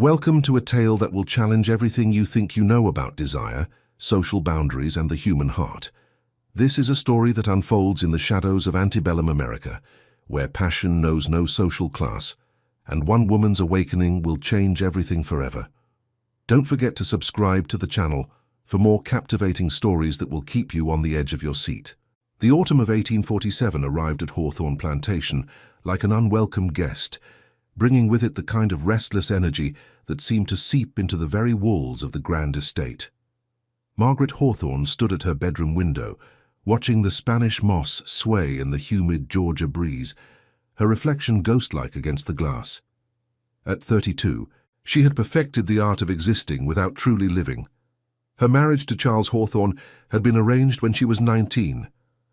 Welcome to a tale that will challenge everything you think you know about desire, social boundaries, and the human heart. This is a story that unfolds in the shadows of antebellum America, where passion knows no social class, and one woman's awakening will change everything forever. Don't forget to subscribe to the channel for more captivating stories that will keep you on the edge of your seat. The autumn of 1847 arrived at Hawthorne Plantation like an unwelcome guest, bringing with it the kind of restless energy that seemed to seep into the very walls of the grand estate. Margaret Hawthorne stood at her bedroom window, watching the Spanish moss sway in the humid Georgia breeze, her reflection ghost-like against the glass. At 32, she had perfected the art of existing without truly living. Her marriage to Charles Hawthorne had been arranged when she was 19,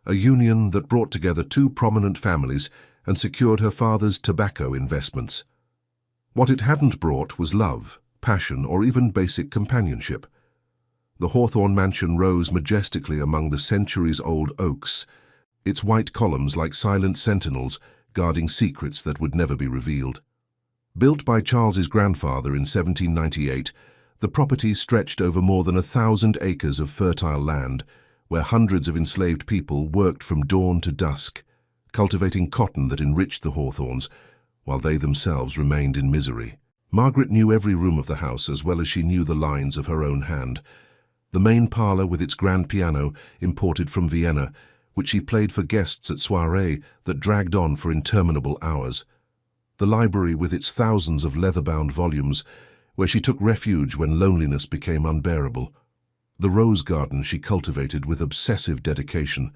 a union that brought together two prominent families and secured her father's tobacco investments. What it hadn't brought was love, passion, or even basic companionship. The Hawthorne mansion rose majestically among the centuries-old oaks, its white columns like silent sentinels guarding secrets that would never be revealed. Built by Charles's grandfather in 1798, the property stretched over more than 1,000 acres of fertile land, where hundreds of enslaved people worked from dawn to dusk, cultivating cotton that enriched the Hawthornes, while they themselves remained in misery. Margaret knew every room of the house as well as she knew the lines of her own hand. The main parlour with its grand piano, imported from Vienna, which she played for guests at soirées that dragged on for interminable hours. The library with its thousands of leather-bound volumes, where she took refuge when loneliness became unbearable. The rose garden she cultivated with obsessive dedication,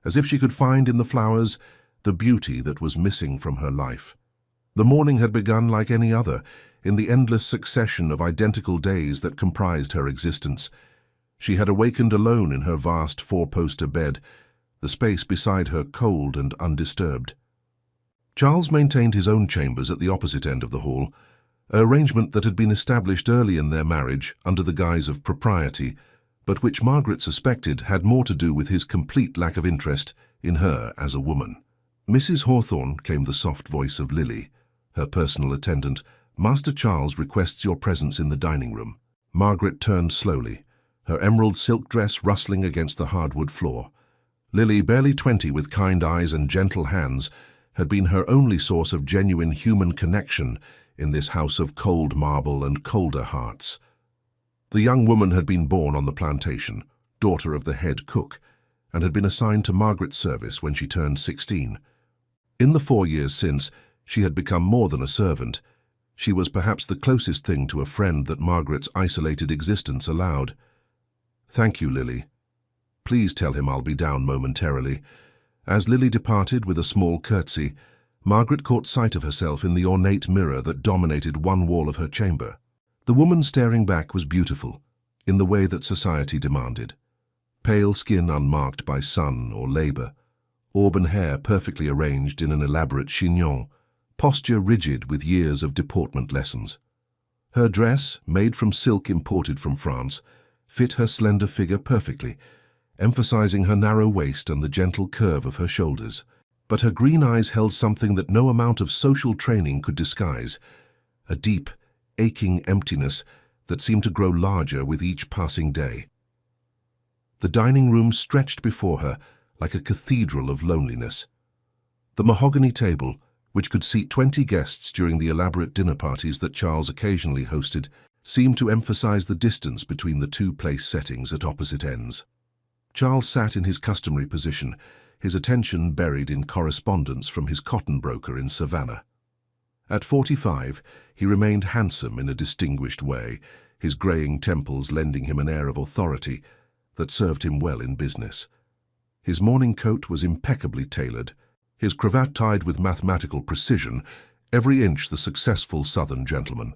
as if she could find in the flowers the beauty that was missing from her life. The morning had begun like any other, in the endless succession of identical days that comprised her existence. She had awakened alone in her vast four-poster bed, the space beside her cold and undisturbed. Charles maintained his own chambers at the opposite end of the hall, an arrangement that had been established early in their marriage under the guise of propriety, but which Margaret suspected had more to do with his complete lack of interest in her as a woman. "Mrs. Hawthorne," came the soft voice of Lily, her personal attendant, "Master Charles requests your presence in the dining room." Margaret turned slowly, her emerald silk dress rustling against the hardwood floor. Lily, barely 20, with kind eyes and gentle hands, had been her only source of genuine human connection in this house of cold marble and colder hearts. The young woman had been born on the plantation, daughter of the head cook, and had been assigned to Margaret's service when she turned 16. In the 4 years since, she had become more than a servant. She was perhaps the closest thing to a friend that Margaret's isolated existence allowed. "Thank you, Lily. Please tell him I'll be down momentarily." As Lily departed with a small curtsy, Margaret caught sight of herself in the ornate mirror that dominated one wall of her chamber. The woman staring back was beautiful, in the way that society demanded. Pale skin unmarked by sun or labor, auburn hair perfectly arranged in an elaborate chignon, posture rigid with years of deportment lessons. Her dress, made from silk imported from France, fit her slender figure perfectly, emphasizing her narrow waist and the gentle curve of her shoulders. But her green eyes held something that no amount of social training could disguise, a deep, aching emptiness that seemed to grow larger with each passing day. The dining room stretched before her like a cathedral of loneliness. The mahogany table, which could seat 20 guests during the elaborate dinner parties that Charles occasionally hosted, seemed to emphasize the distance between the two place settings at opposite ends. Charles sat in his customary position, his attention buried in correspondence from his cotton broker in Savannah. At 45, he remained handsome in a distinguished way, his graying temples lending him an air of authority that served him well in business. His morning coat was impeccably tailored, his cravat tied with mathematical precision, every inch the successful Southern gentleman.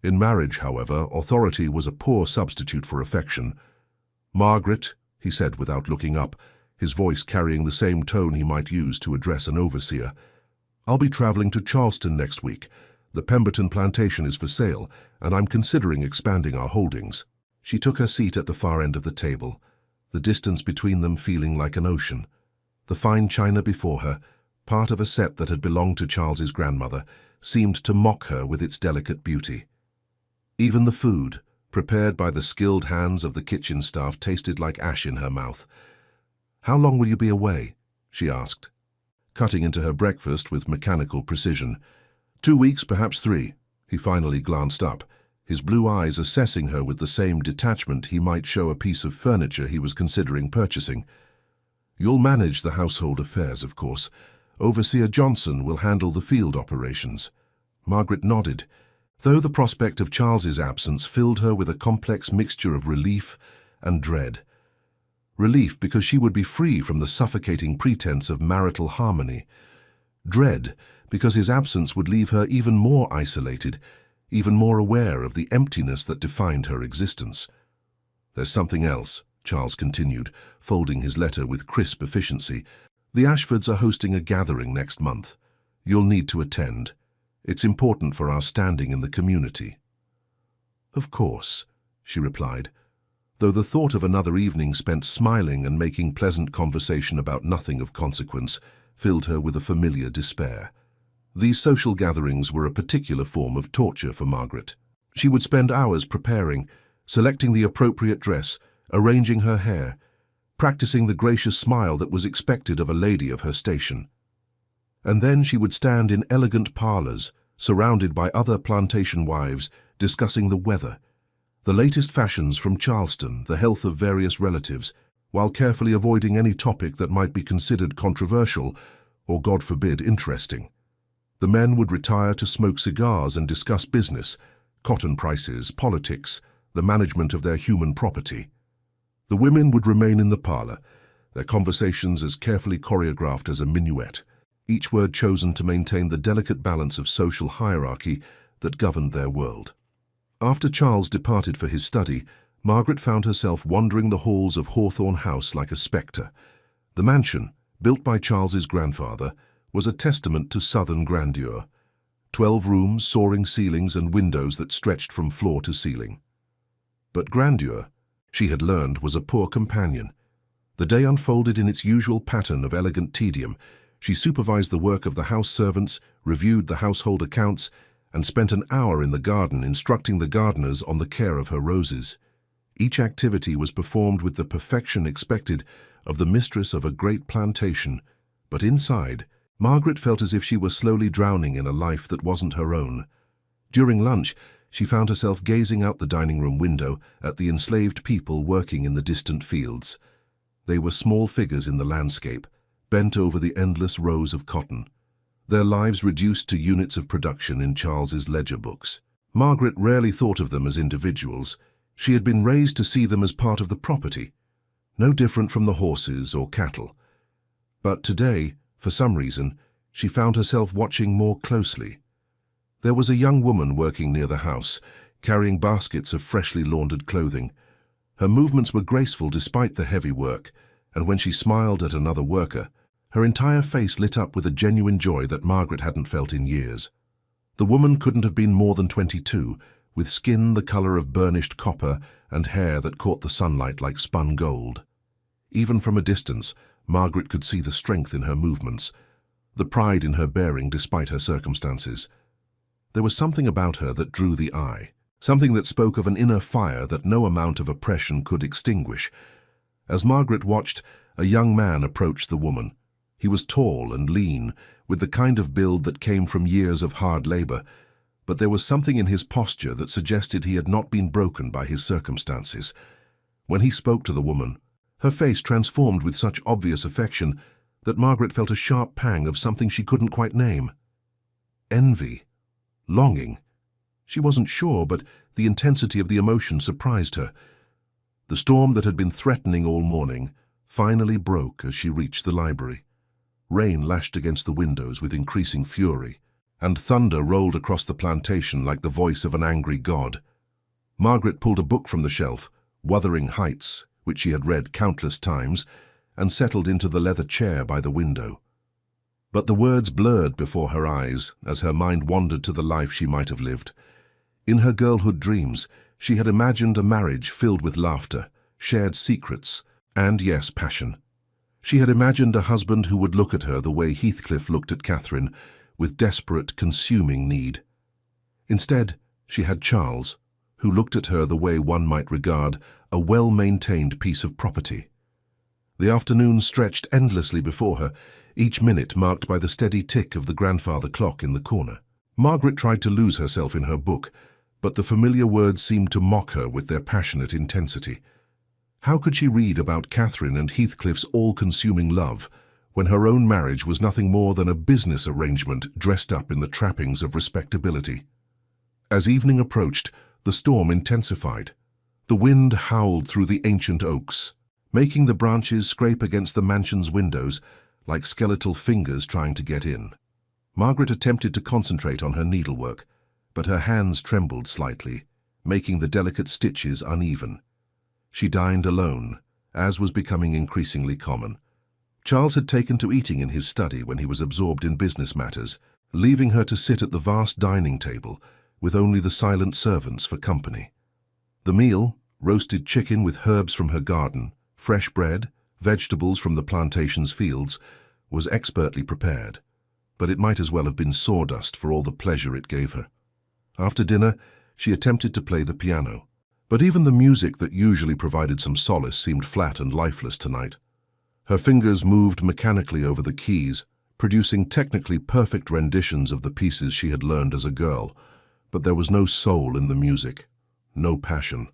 In marriage, however, authority was a poor substitute for affection. "Margaret," he said without looking up, his voice carrying the same tone he might use to address an overseer, "I'll be traveling to Charleston next week. The Pemberton Plantation is for sale, and I'm considering expanding our holdings." She took her seat at the far end of the table, the distance between them feeling like an ocean. The fine china before her, part of a set that had belonged to Charles's grandmother, seemed to mock her with its delicate beauty. Even the food, prepared by the skilled hands of the kitchen staff, tasted like ash in her mouth. "How long will you be away?" she asked, cutting into her breakfast with mechanical precision. 2 weeks, perhaps 3. He finally glanced up, his blue eyes assessing her with the same detachment he might show a piece of furniture he was considering purchasing. "You'll manage the household affairs, of course. Overseer Johnson will handle the field operations." Margaret nodded, though the prospect of Charles's absence filled her with a complex mixture of relief and dread. Relief because she would be free from the suffocating pretense of marital harmony. Dread because his absence would leave her even more isolated, even more aware of the emptiness that defined her existence. "There's something else," Charles continued, folding his letter with crisp efficiency. "The Ashfords are hosting a gathering next month. You'll need to attend. It's important for our standing in the community." "Of course," she replied, though the thought of another evening spent smiling and making pleasant conversation about nothing of consequence filled her with a familiar despair. These social gatherings were a particular form of torture for Margaret. She would spend hours preparing, selecting the appropriate dress, arranging her hair, practicing the gracious smile that was expected of a lady of her station. And then she would stand in elegant parlors, surrounded by other plantation wives, discussing the weather, the latest fashions from Charleston, the health of various relatives, while carefully avoiding any topic that might be considered controversial or, God forbid, interesting. The men would retire to smoke cigars and discuss business, cotton prices, politics, the management of their human property. The women would remain in the parlor, their conversations as carefully choreographed as a minuet, each word chosen to maintain the delicate balance of social hierarchy that governed their world. After Charles departed for his study, Margaret found herself wandering the halls of Hawthorne House like a spectre. The mansion, built by Charles's grandfather, was a testament to Southern grandeur. 12 rooms, soaring ceilings, and windows that stretched from floor to ceiling. But grandeur, she had learned, was a poor companion. The day unfolded in its usual pattern of elegant tedium. She supervised the work of the house servants, reviewed the household accounts, and spent an hour in the garden instructing the gardeners on the care of her roses. Each activity was performed with the perfection expected of the mistress of a great plantation, but inside, Margaret felt as if she were slowly drowning in a life that wasn't her own. During lunch, she found herself gazing out the dining room window at the enslaved people working in the distant fields. They were small figures in the landscape, bent over the endless rows of cotton, their lives reduced to units of production in Charles's ledger books. Margaret rarely thought of them as individuals. She had been raised to see them as part of the property, no different from the horses or cattle. But today, for some reason, she found herself watching more closely. There was a young woman working near the house, carrying baskets of freshly laundered clothing. Her movements were graceful despite the heavy work, and when she smiled at another worker, her entire face lit up with a genuine joy that Margaret hadn't felt in years. The woman couldn't have been more than 22, with skin the color of burnished copper and hair that caught the sunlight like spun gold. Even from a distance, Margaret could see the strength in her movements, the pride in her bearing despite her circumstances. There was something about her that drew the eye, something that spoke of an inner fire that no amount of oppression could extinguish. As Margaret watched, a young man approached the woman. He was tall and lean, with the kind of build that came from years of hard labor, but there was something in his posture that suggested he had not been broken by his circumstances. When he spoke to the woman, her face transformed with such obvious affection that Margaret felt a sharp pang of something she couldn't quite name. Envy. Longing. She wasn't sure, but the intensity of the emotion surprised her. The storm that had been threatening all morning finally broke as she reached the library. Rain lashed against the windows with increasing fury, and thunder rolled across the plantation like the voice of an angry god. Margaret pulled a book from the shelf, Wuthering Heights, which she had read countless times, and settled into the leather chair by the window. But the words blurred before her eyes as her mind wandered to the life she might have lived. In her girlhood dreams, she had imagined a marriage filled with laughter, shared secrets, and, yes, passion. She had imagined a husband who would look at her the way Heathcliff looked at Catherine, with desperate, consuming need. Instead, she had Charles, who looked at her the way one might regard a well-maintained piece of property. The afternoon stretched endlessly before her, each minute marked by the steady tick of the grandfather clock in the corner. Margaret tried to lose herself in her book, but the familiar words seemed to mock her with their passionate intensity. How could she read about Catherine and Heathcliff's all-consuming love when her own marriage was nothing more than a business arrangement dressed up in the trappings of respectability? As evening approached, the storm intensified. The wind howled through the ancient oaks, making the branches scrape against the mansion's windows like skeletal fingers trying to get in. Margaret attempted to concentrate on her needlework, but her hands trembled slightly, making the delicate stitches uneven. She dined alone, as was becoming increasingly common. Charles had taken to eating in his study when he was absorbed in business matters, leaving her to sit at the vast dining table with only the silent servants for company. The meal, roasted chicken with herbs from her garden, fresh bread, vegetables from the plantation's fields, was expertly prepared, but it might as well have been sawdust for all the pleasure it gave her. After dinner, she attempted to play the piano, but even the music that usually provided some solace seemed flat and lifeless tonight. Her fingers moved mechanically over the keys, producing technically perfect renditions of the pieces she had learned as a girl, but there was no soul in the music, no passion.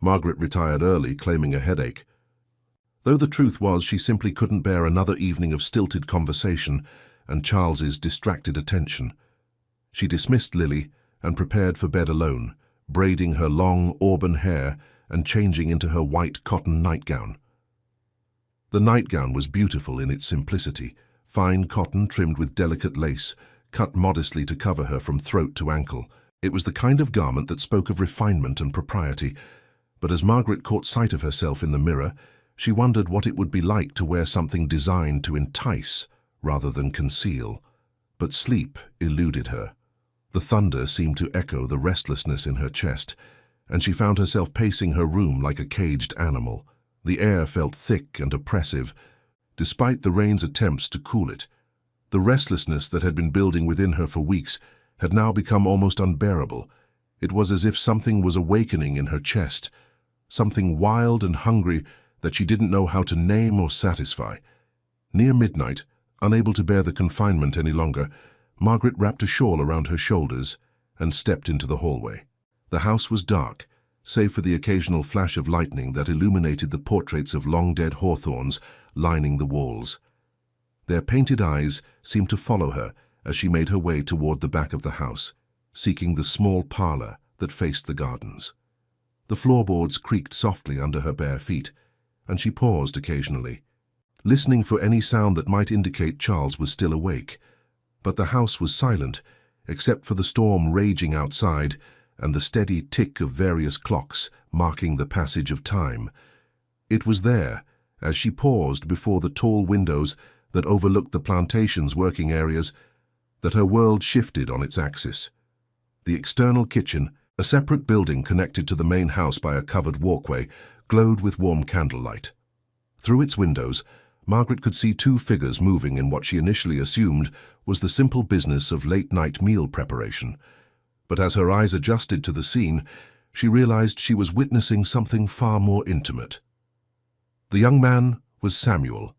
Margaret retired early, claiming a headache, though the truth was she simply couldn't bear another evening of stilted conversation and Charles's distracted attention. She dismissed Lily and prepared for bed alone, braiding her long auburn hair and changing into her white cotton nightgown. The nightgown was beautiful in its simplicity, fine cotton trimmed with delicate lace, cut modestly to cover her from throat to ankle. It was the kind of garment that spoke of refinement and propriety, but as Margaret caught sight of herself in the mirror, she wondered what it would be like to wear something designed to entice rather than conceal. But sleep eluded her. The thunder seemed to echo the restlessness in her chest, and she found herself pacing her room like a caged animal. The air felt thick and oppressive, despite the rain's attempts to cool it. The restlessness that had been building within her for weeks had now become almost unbearable. It was as if something was awakening in her chest, something wild and hungry that she didn't know how to name or satisfy. Near midnight, unable to bear the confinement any longer, Margaret wrapped a shawl around her shoulders and stepped into the hallway. The house was dark, save for the occasional flash of lightning that illuminated the portraits of long-dead hawthorns lining the walls. Their painted eyes seemed to follow her as she made her way toward the back of the house, seeking the small parlor that faced the gardens. The floorboards creaked softly under her bare feet, and she paused occasionally, listening for any sound that might indicate Charles was still awake. But the house was silent, except for the storm raging outside and the steady tick of various clocks marking the passage of time. It was there, as she paused before the tall windows that overlooked the plantation's working areas, that her world shifted on its axis. The external kitchen, a separate building connected to the main house by a covered walkway, glowed with warm candlelight. Through its windows, Margaret could see two figures moving in what she initially assumed was the simple business of late-night meal preparation. But as her eyes adjusted to the scene, she realized she was witnessing something far more intimate. The young man was Samuel.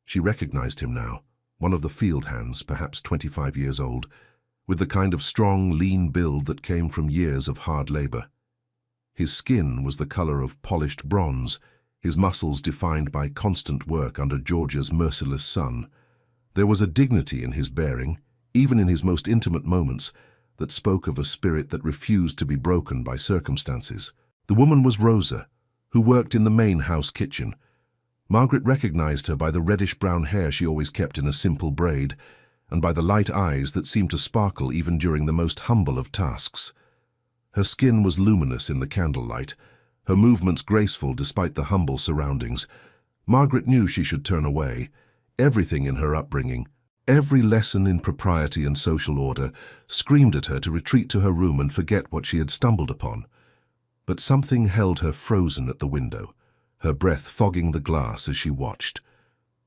She recognized him now, one of the field hands, perhaps 25 years old, with the kind of strong, lean build that came from years of hard labor. His skin was the color of polished bronze, his muscles defined by constant work under Georgia's merciless sun. There was a dignity in his bearing, even in his most intimate moments, that spoke of a spirit that refused to be broken by circumstances. The woman was Rosa, who worked in the main house kitchen. Margaret recognized her by the reddish-brown hair she always kept in a simple braid, and by the light eyes that seemed to sparkle even during the most humble of tasks. Her skin was luminous in the candlelight, her movements graceful despite the humble surroundings. Margaret knew she should turn away. Everything in her upbringing, every lesson in propriety and social order, screamed at her to retreat to her room and forget what she had stumbled upon. But something held her frozen at the window, her breath fogging the glass as she watched.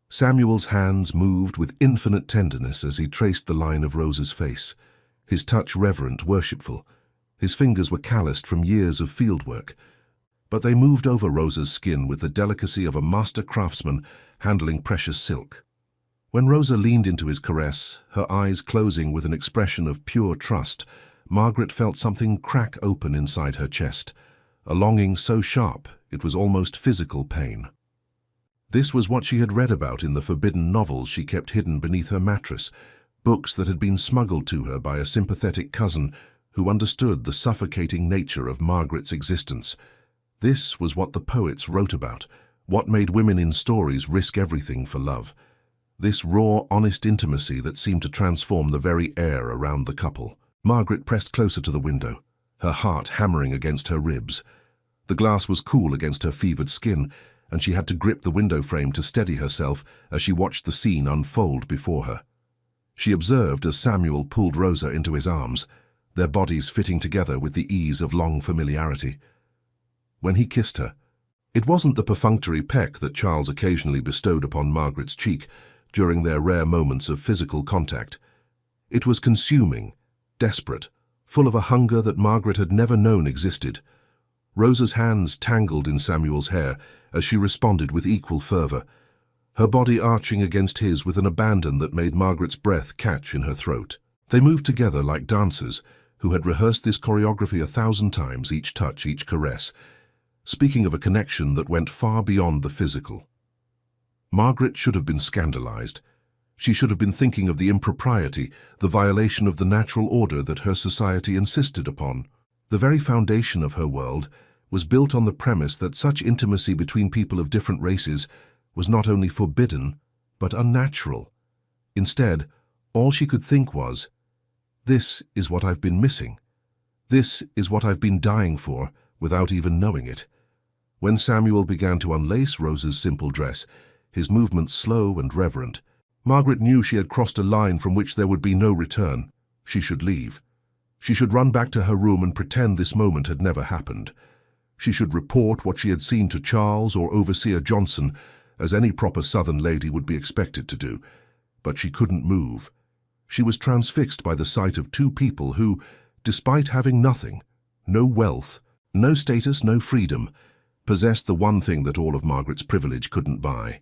Samuel's hands moved with infinite tenderness as he traced the line of Rosa's face, his touch reverent, worshipful. His fingers were calloused from years of fieldwork, but they moved over Rosa's skin with the delicacy of a master craftsman handling precious silk. When Rosa leaned into his caress, her eyes closing with an expression of pure trust, Margaret felt something crack open inside her chest, a longing so sharp it was almost physical pain. This was what she had read about in the forbidden novels she kept hidden beneath her mattress, books that had been smuggled to her by a sympathetic cousin who understood the suffocating nature of Margaret's existence. This was what the poets wrote about, what made women in stories risk everything for love. This raw, honest intimacy that seemed to transform the very air around the couple. Margaret pressed closer to the window, her heart hammering against her ribs. The glass was cool against her fevered skin, and she had to grip the window frame to steady herself as she watched the scene unfold before her. She observed as Samuel pulled Rosa into his arms, their bodies fitting together with the ease of long familiarity. When he kissed her, it wasn't the perfunctory peck that Charles occasionally bestowed upon Margaret's cheek during their rare moments of physical contact. It was consuming, desperate, full of a hunger that Margaret had never known existed. Rosa's hands tangled in Samuel's hair as she responded with equal fervor, her body arching against his with an abandon that made Margaret's breath catch in her throat. They moved together like dancers who had rehearsed this choreography 1,000 times, each touch, each caress, speaking of a connection that went far beyond the physical. Margaret should have been scandalized. She should have been thinking of the impropriety, the violation of the natural order that her society insisted upon. The very foundation of her world was built on the premise that such intimacy between people of different races was not only forbidden, but unnatural. Instead, all she could think was, "This is what I've been missing. This is what I've been dying for, without even knowing it." When Samuel began to unlace Rosa's simple dress, his movements slow and reverent, Margaret knew she had crossed a line from which there would be no return. She should leave. She should run back to her room and pretend this moment had never happened. She should report what she had seen to Charles or Overseer Johnson, as any proper Southern lady would be expected to do. But she couldn't move. She was transfixed by the sight of two people who, despite having nothing, no wealth, no status, no freedom, possessed the one thing that all of Margaret's privilege couldn't buy: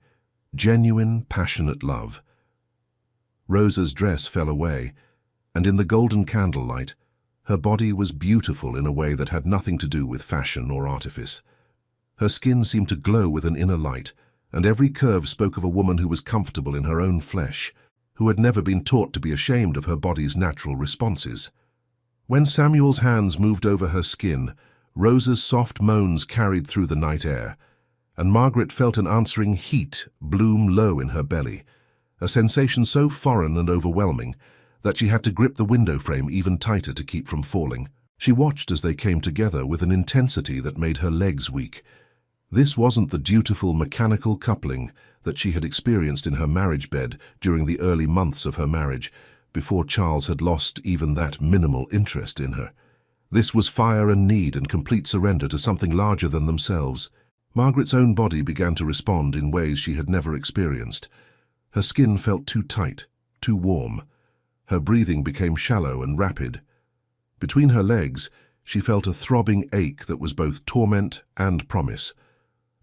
genuine, passionate love. Rosa's dress fell away, and in the golden candlelight, her body was beautiful in a way that had nothing to do with fashion or artifice. Her skin seemed to glow with an inner light, and every curve spoke of a woman who was comfortable in her own flesh, who had never been taught to be ashamed of her body's natural responses. When Samuel's hands moved over her skin, Rosa's soft moans carried through the night air, and Margaret felt an answering heat bloom low in her belly, a sensation so foreign and overwhelming that she had to grip the window frame even tighter to keep from falling. She watched as they came together with an intensity that made her legs weak. This wasn't the dutiful, mechanical coupling that she had experienced in her marriage bed during the early months of her marriage, before Charles had lost even that minimal interest in her. This was fire and need and complete surrender to something larger than themselves. Margaret's own body began to respond in ways she had never experienced. Her skin felt too tight, too warm. Her breathing became shallow and rapid. Between her legs, she felt a throbbing ache that was both torment and promise,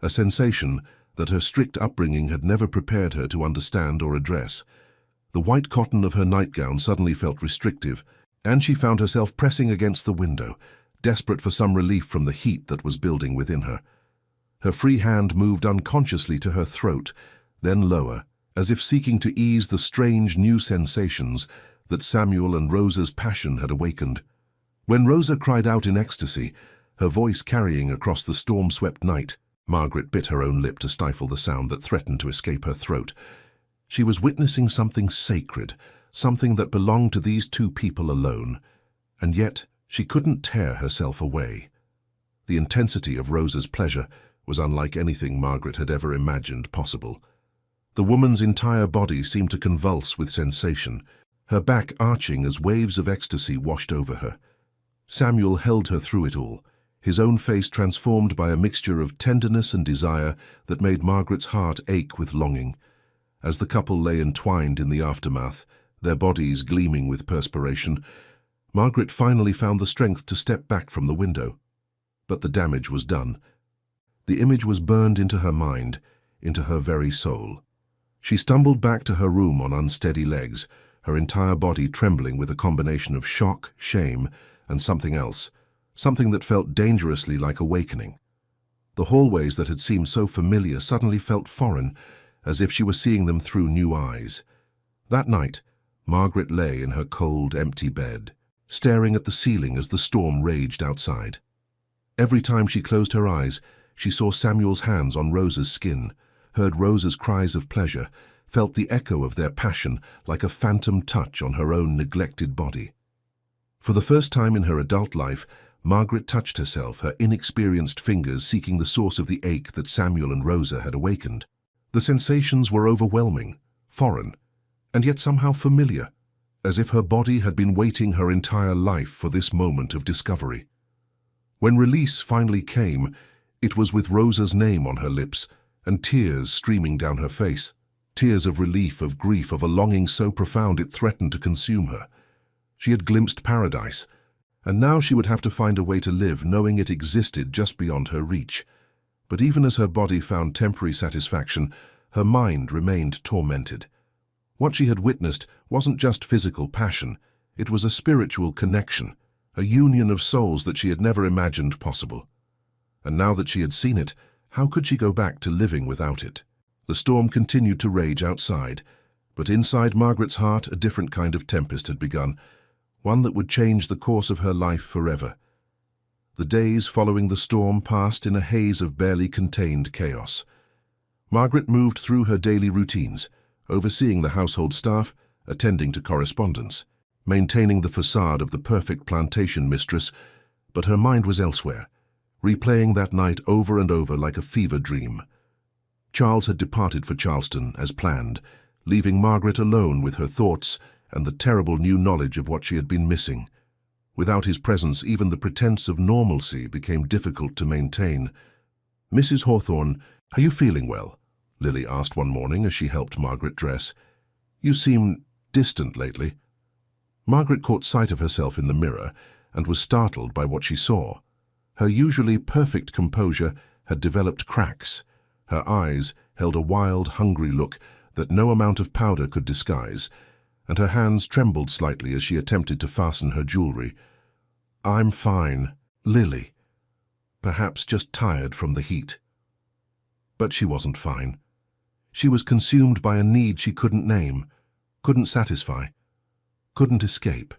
a sensation that her strict upbringing had never prepared her to understand or address. The white cotton of her nightgown suddenly felt restrictive, and she found herself pressing against the window, desperate for some relief from the heat that was building within her. Her free hand moved unconsciously to her throat, then lower, as if seeking to ease the strange new sensations that Samuel and Rosa's passion had awakened. When Rosa cried out in ecstasy, her voice carrying across the storm-swept night, Margaret bit her own lip to stifle the sound that threatened to escape her throat. She was witnessing something sacred, something that belonged to these two people alone, and yet she couldn't tear herself away. The intensity of Rosa's pleasure was unlike anything Margaret had ever imagined possible. The woman's entire body seemed to convulse with sensation, her back arching as waves of ecstasy washed over her. Samuel held her through it all, his own face transformed by a mixture of tenderness and desire that made Margaret's heart ache with longing. As the couple lay entwined in the aftermath, their bodies gleaming with perspiration, Margaret finally found the strength to step back from the window. But the damage was done. The image was burned into her mind, into her very soul. She stumbled back to her room on unsteady legs, her entire body trembling with a combination of shock, shame, and something else, something that felt dangerously like awakening. The hallways that had seemed so familiar suddenly felt foreign, as if she were seeing them through new eyes. That night, Margaret lay in her cold, empty bed, staring at the ceiling as the storm raged outside. Every time she closed her eyes, she saw Samuel's hands on Rosa's skin, heard Rosa's cries of pleasure, felt the echo of their passion like a phantom touch on her own neglected body. For the first time in her adult life, Margaret touched herself, her inexperienced fingers seeking the source of the ache that Samuel and Rosa had awakened. The sensations were overwhelming, foreign, and yet somehow familiar, as if her body had been waiting her entire life for this moment of discovery. When release finally came, it was with Rosa's name on her lips and tears streaming down her face. Tears of relief, of grief, of a longing so profound it threatened to consume her. She had glimpsed paradise, and now she would have to find a way to live knowing it existed just beyond her reach. But even as her body found temporary satisfaction, her mind remained tormented. What she had witnessed wasn't just physical passion, it was a spiritual connection, a union of souls that she had never imagined possible. And now that she had seen it, how could she go back to living without it? The storm continued to rage outside, but inside Margaret's heart a different kind of tempest had begun, one that would change the course of her life forever. The days following the storm passed in a haze of barely contained chaos. Margaret moved through her daily routines, overseeing the household staff, attending to correspondence, maintaining the facade of the perfect plantation mistress, but her mind was elsewhere, replaying that night over and over like a fever dream. Charles had departed for Charleston as planned, leaving Margaret alone with her thoughts and the terrible new knowledge of what she had been missing. Without his presence, even the pretense of normalcy became difficult to maintain. "Mrs. Hawthorne, are you feeling well?" Lily asked one morning as she helped Margaret dress. "You seem distant lately." Margaret caught sight of herself in the mirror and was startled by what she saw. Her usually perfect composure had developed cracks. Her eyes held a wild, hungry look that no amount of powder could disguise, and her hands trembled slightly as she attempted to fasten her jewelry. "I'm fine, Lily. Perhaps just tired from the heat." But she wasn't fine. She was consumed by a need she couldn't name, couldn't satisfy, couldn't escape.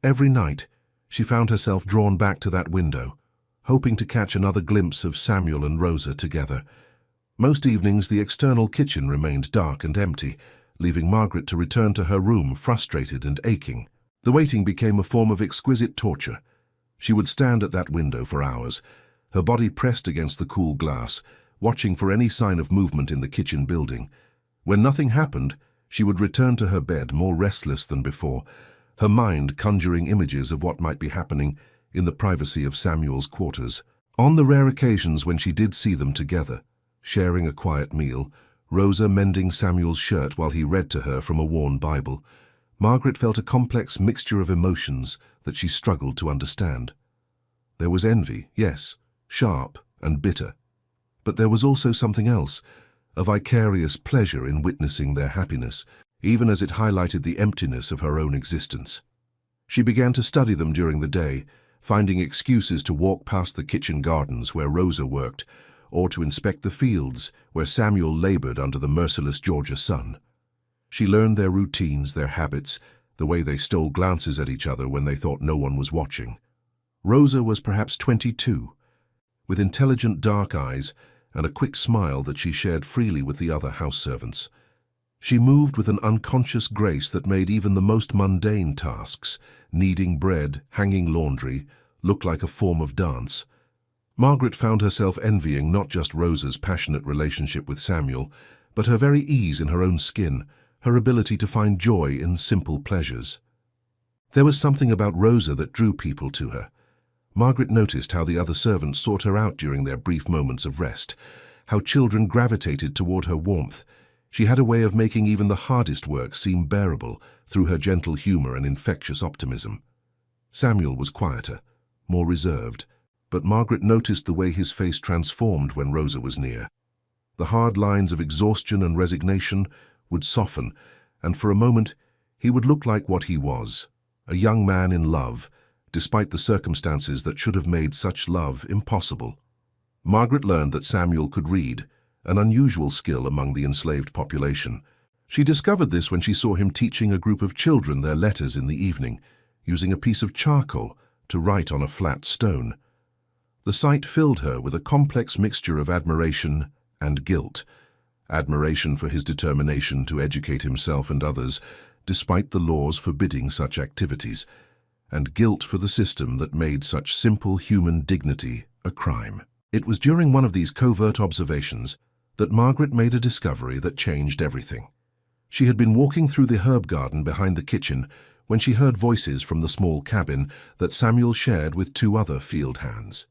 Every night, she found herself drawn back to that window, hoping to catch another glimpse of Samuel and Rosa together. Most evenings, the external kitchen remained dark and empty, leaving Margaret to return to her room frustrated and aching. The waiting became a form of exquisite torture. She would stand at that window for hours, her body pressed against the cool glass, watching for any sign of movement in the kitchen building. When nothing happened, she would return to her bed more restless than before, her mind conjuring images of what might be happening in the privacy of Samuel's quarters. On the rare occasions when she did see them together, sharing a quiet meal, Rosa mending Samuel's shirt while he read to her from a worn Bible, Margaret felt a complex mixture of emotions that she struggled to understand. There was envy, yes, sharp and bitter. But there was also something else, a vicarious pleasure in witnessing their happiness, even as it highlighted the emptiness of her own existence. She began to study them during the day, finding excuses to walk past the kitchen gardens where Rosa worked, or to inspect the fields where Samuel labored under the merciless Georgia sun. She learned their routines, their habits, the way they stole glances at each other when they thought no one was watching. Rosa was perhaps 22, with intelligent dark eyes and a quick smile that she shared freely with the other house servants. She moved with an unconscious grace that made even the most mundane tasks, kneading bread, hanging laundry, look like a form of dance. Margaret found herself envying not just Rosa's passionate relationship with Samuel, but her very ease in her own skin, her ability to find joy in simple pleasures. There was something about Rosa that drew people to her. Margaret noticed how the other servants sought her out during their brief moments of rest, how children gravitated toward her warmth. She had a way of making even the hardest work seem bearable through her gentle humor and infectious optimism. Samuel was quieter, more reserved, but Margaret noticed the way his face transformed when Rosa was near. The hard lines of exhaustion and resignation would soften, and for a moment he would look like what he was, a young man in love, despite the circumstances that should have made such love impossible. Margaret learned that Samuel could read, an unusual skill among the enslaved population. She discovered this when she saw him teaching a group of children their letters in the evening, using a piece of charcoal to write on a flat stone. The sight filled her with a complex mixture of admiration and guilt. Admiration for his determination to educate himself and others, despite the laws forbidding such activities, and guilt for the system that made such simple human dignity a crime. It was during one of these covert observations that Margaret made a discovery that changed everything. She had been walking through the herb garden behind the kitchen when she heard voices from the small cabin that Samuel shared with two other field hands.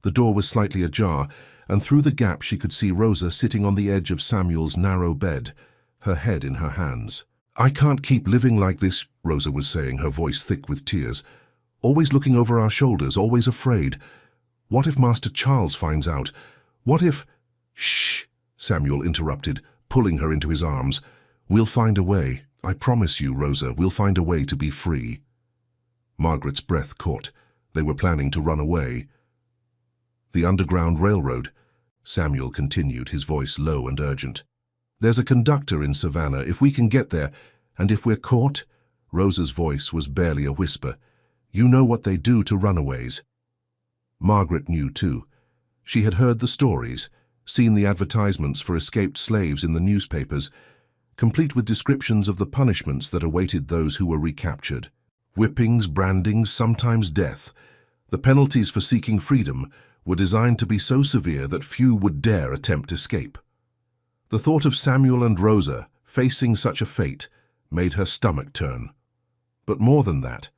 The door was slightly ajar, and through the gap she could see Rosa sitting on the edge of Samuel's narrow bed, her head in her hands. "I can't keep living like this," Rosa was saying, her voice thick with tears. "Always looking over our shoulders, always afraid. What if Master Charles finds out? What if—" "Shh," Samuel interrupted, pulling her into his arms. "We'll find a way. I promise you, Rosa, we'll find a way to be free." Margaret's breath caught. They were planning to run away. "The Underground Railroad," Samuel continued, his voice low and urgent. "There's a conductor in Savannah. If we can get there, and if we're caught—" Rosa's voice was barely a whisper. "You know what they do to runaways." Margaret knew too. She had heard the stories, seen the advertisements for escaped slaves in the newspapers, complete with descriptions of the punishments that awaited those who were recaptured. Whippings, brandings, sometimes death. The penalties for seeking freedom were designed to be so severe that few would dare attempt escape. The thought of Samuel and Rosa facing such a fate made her stomach turn. But more than that,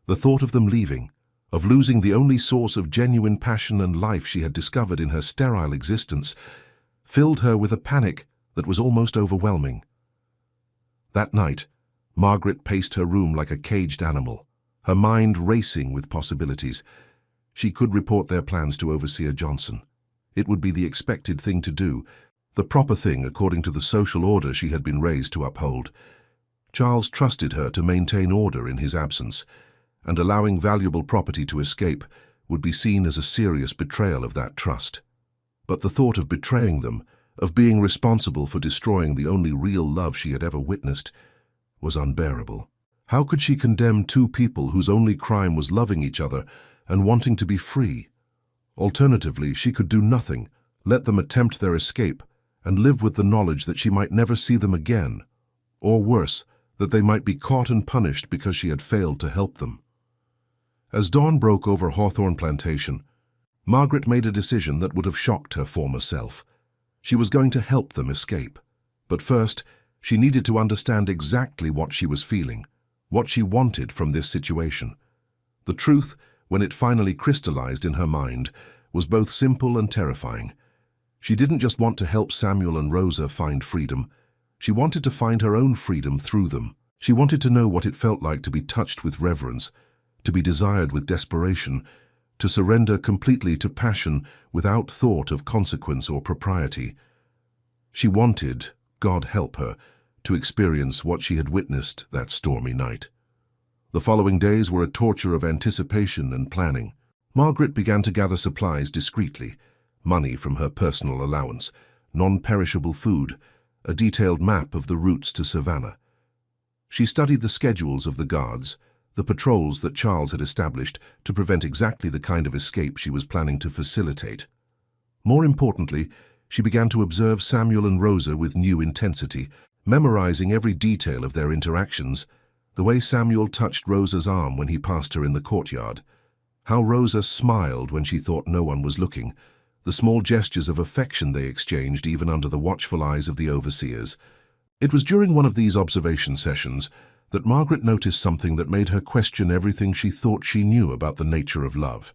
the thought of them leaving, of losing the only source of genuine passion and life she had discovered in her sterile existence, filled her with a panic that was almost overwhelming. That night, Margaret paced her room like a caged animal, her mind racing with possibilities. She could report their plans to Overseer Johnson. It would be the expected thing to do, the proper thing according to the social order she had been raised to uphold. Charles trusted her to maintain order in his absence, and allowing valuable property to escape would be seen as a serious betrayal of that trust. But the thought of betraying them, of being responsible for destroying the only real love she had ever witnessed, was unbearable. How could she condemn two people whose only crime was loving each other and wanting to be free? Alternatively, she could do nothing, let them attempt their escape, and live with the knowledge that she might never see them again, or worse, that they might be caught and punished because she had failed to help them. As dawn broke over Hawthorne Plantation, Margaret made a decision that would have shocked her former self. She was going to help them escape. But first, she needed to understand exactly what she was feeling, what she wanted from this situation. The truth, when it finally crystallized in her mind, was both simple and terrifying. She didn't just want to help Samuel and Rosa find freedom. She wanted to find her own freedom through them. She wanted to know what it felt like to be touched with reverence, to be desired with desperation, to surrender completely to passion without thought of consequence or propriety. She wanted, God help her, to experience what she had witnessed that stormy night. The following days were a torture of anticipation and planning. Margaret began to gather supplies discreetly, money from her personal allowance, non-perishable food, a detailed map of the routes to Savannah. She studied the schedules of the guards, the patrols that Charles had established to prevent exactly the kind of escape she was planning to facilitate. More importantly, she began to observe Samuel and Rosa with new intensity, memorizing every detail of their interactions, the way Samuel touched Rosa's arm when he passed her in the courtyard, how Rosa smiled when she thought no one was looking, the small gestures of affection they exchanged even under the watchful eyes of the overseers. It was during one of these observation sessions that Margaret noticed something that made her question everything she thought she knew about the nature of love.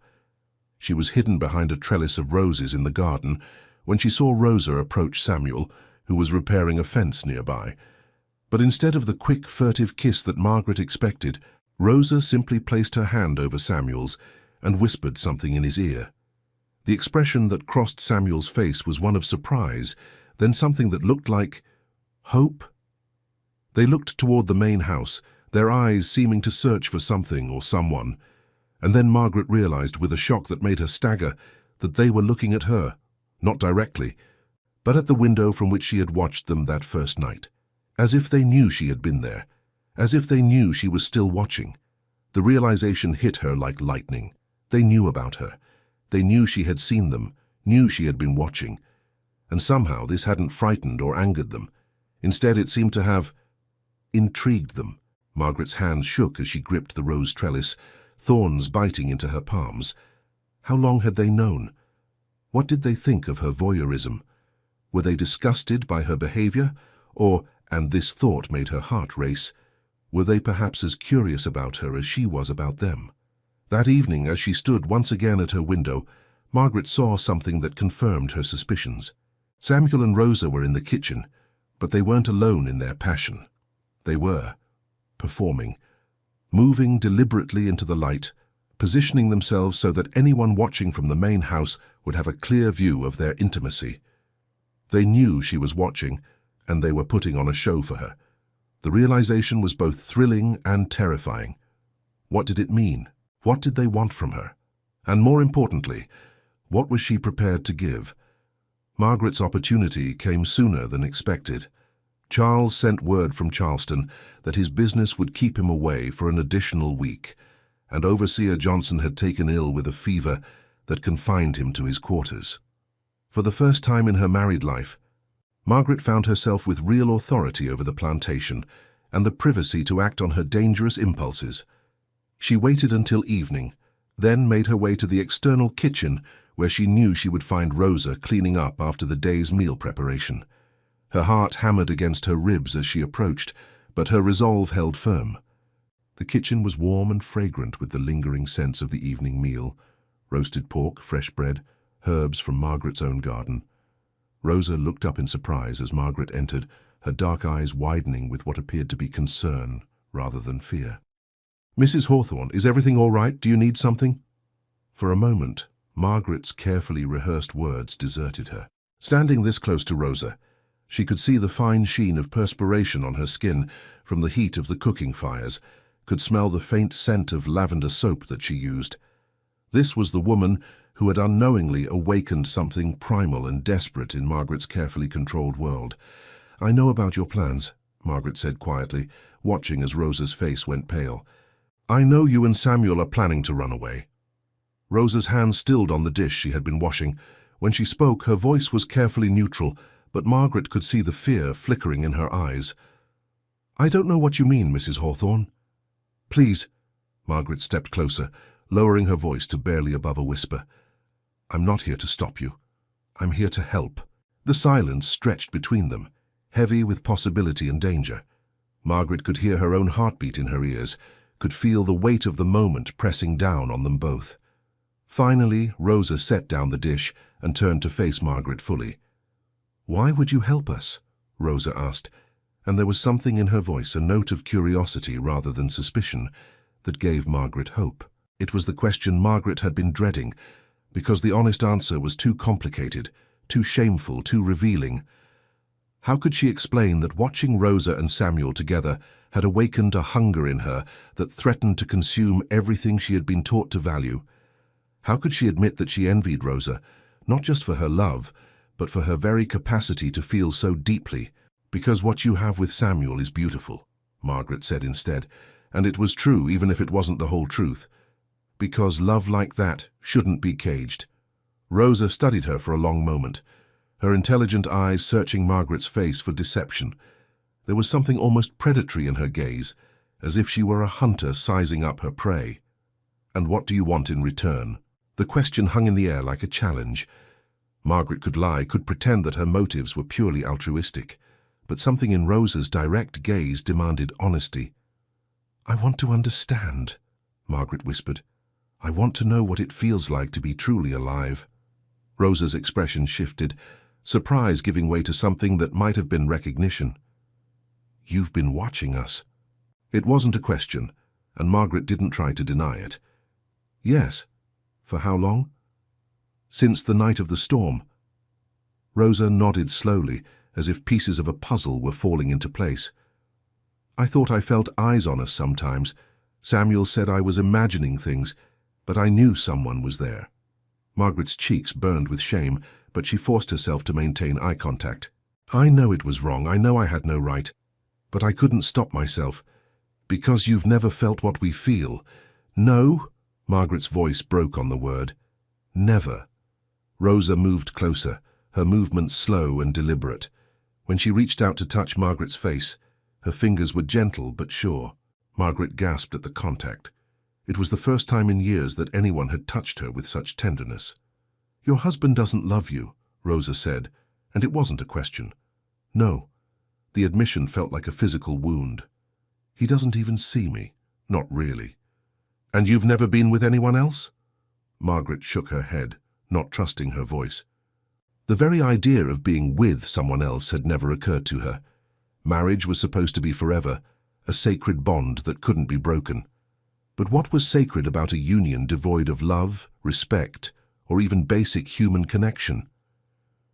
She was hidden behind a trellis of roses in the garden when she saw Rosa approach Samuel, who was repairing a fence nearby. But instead of the quick, furtive kiss that Margaret expected, Rosa simply placed her hand over Samuel's and whispered something in his ear. The expression that crossed Samuel's face was one of surprise, then something that looked like hope. They looked toward the main house, their eyes seeming to search for something or someone, and then Margaret realized with a shock that made her stagger that they were looking at her, not directly, but at the window from which she had watched them that first night, as if they knew she had been there, as if they knew she was still watching. The realization hit her like lightning. They knew about her. They knew she had seen them, knew she had been watching. And somehow this hadn't frightened or angered them. Instead, it seemed to have intrigued them. Margaret's hand shook as she gripped the rose trellis, thorns biting into her palms. How long had they known? What did they think of her voyeurism? Were they disgusted by her behavior? Or, and this thought made her heart race, were they perhaps as curious about her as she was about them? That evening, as she stood once again at her window, Margaret saw something that confirmed her suspicions. Samuel and Rosa were in the kitchen, but they weren't alone in their passion. They were performing, moving deliberately into the light, positioning themselves so that anyone watching from the main house would have a clear view of their intimacy. They knew she was watching, and they were putting on a show for her. The realization was both thrilling and terrifying. What did it mean? What did they want from her? And more importantly, what was she prepared to give? Margaret's opportunity came sooner than expected. Charles sent word from Charleston that his business would keep him away for an additional week, and Overseer Johnson had taken ill with a fever that confined him to his quarters. For the first time in her married life, Margaret found herself with real authority over the plantation and the privacy to act on her dangerous impulses. She waited until evening, then made her way to the external kitchen where she knew she would find Rosa cleaning up after the day's meal preparation. Her heart hammered against her ribs as she approached, but her resolve held firm. The kitchen was warm and fragrant with the lingering scents of the evening meal: roasted pork, fresh bread, herbs from Margaret's own garden. Rosa looked up in surprise as Margaret entered, her dark eyes widening with what appeared to be concern rather than fear. "Mrs. Hawthorne, is everything all right? Do you need something?" For a moment, Margaret's carefully rehearsed words deserted her. Standing this close to Rosa, she could see the fine sheen of perspiration on her skin from the heat of the cooking fires, could smell the faint scent of lavender soap that she used. This was the woman who had unknowingly awakened something primal and desperate in Margaret's carefully controlled world. "I know about your plans," Margaret said quietly, watching as Rosa's face went pale. "I know you and Samuel are planning to run away." Rosa's hand stilled on the dish she had been washing. When she spoke, her voice was carefully neutral, but Margaret could see the fear flickering in her eyes. "I don't know what you mean, Mrs. Hawthorne." "Please." Margaret stepped closer, lowering her voice to barely above a whisper. "I'm not here to stop you. I'm here to help." The silence stretched between them, heavy with possibility and danger. Margaret could hear her own heartbeat in her ears, could feel the weight of the moment pressing down on them both. Finally, Rosa set down the dish and turned to face Margaret fully. "Why would you help us?" Rosa asked, and there was something in her voice, a note of curiosity rather than suspicion, that gave Margaret hope. It was the question Margaret had been dreading, because the honest answer was too complicated, too shameful, too revealing. How could she explain that watching Rosa and Samuel together had awakened a hunger in her that threatened to consume everything she had been taught to value? How could she admit that she envied Rosa, not just for her love, but for her very capacity to feel so deeply? "Because what you have with Samuel is beautiful," Margaret said instead, and it was true even if it wasn't the whole truth. Because love like that shouldn't be caged. Rosa studied her for a long moment, her intelligent eyes searching Margaret's face for deception. There was something almost predatory in her gaze, as if she were a hunter sizing up her prey. "And what do you want in return?" The question hung in the air like a challenge. Margaret could lie, could pretend that her motives were purely altruistic, but something in Rosa's direct gaze demanded honesty. "I want to understand," Margaret whispered. "I want to know what it feels like to be truly alive." Rosa's expression shifted, surprise giving way to something that might have been recognition. "You've been watching us." It wasn't a question. and Margaret didn't try to deny it. Yes. For how long? Since the night of the storm. Rosa nodded slowly, as if pieces of a puzzle were falling into place. I thought I felt eyes on us sometimes. Samuel said I was imagining things, but I knew someone was there. Margaret's cheeks burned with shame, but she forced herself to maintain eye contact. I know it was wrong, I know I had no right, but I couldn't stop myself. Because you've never felt what we feel. No, Margaret's voice broke on the word. Never. Rosa moved closer, her movements slow and deliberate. When she reached out to touch Margaret's face, her fingers were gentle but sure. Margaret gasped at the contact. It was the first time in years that anyone had touched her with such tenderness. Your husband doesn't love you, Rosa said, and it wasn't a question. No. The admission felt like a physical wound. He doesn't even see me. Not really. And you've never been with anyone else? Margaret shook her head, not trusting her voice. The very idea of being with someone else had never occurred to her. Marriage was supposed to be forever, a sacred bond that couldn't be broken. But what was sacred about a union devoid of love, respect, or even basic human connection?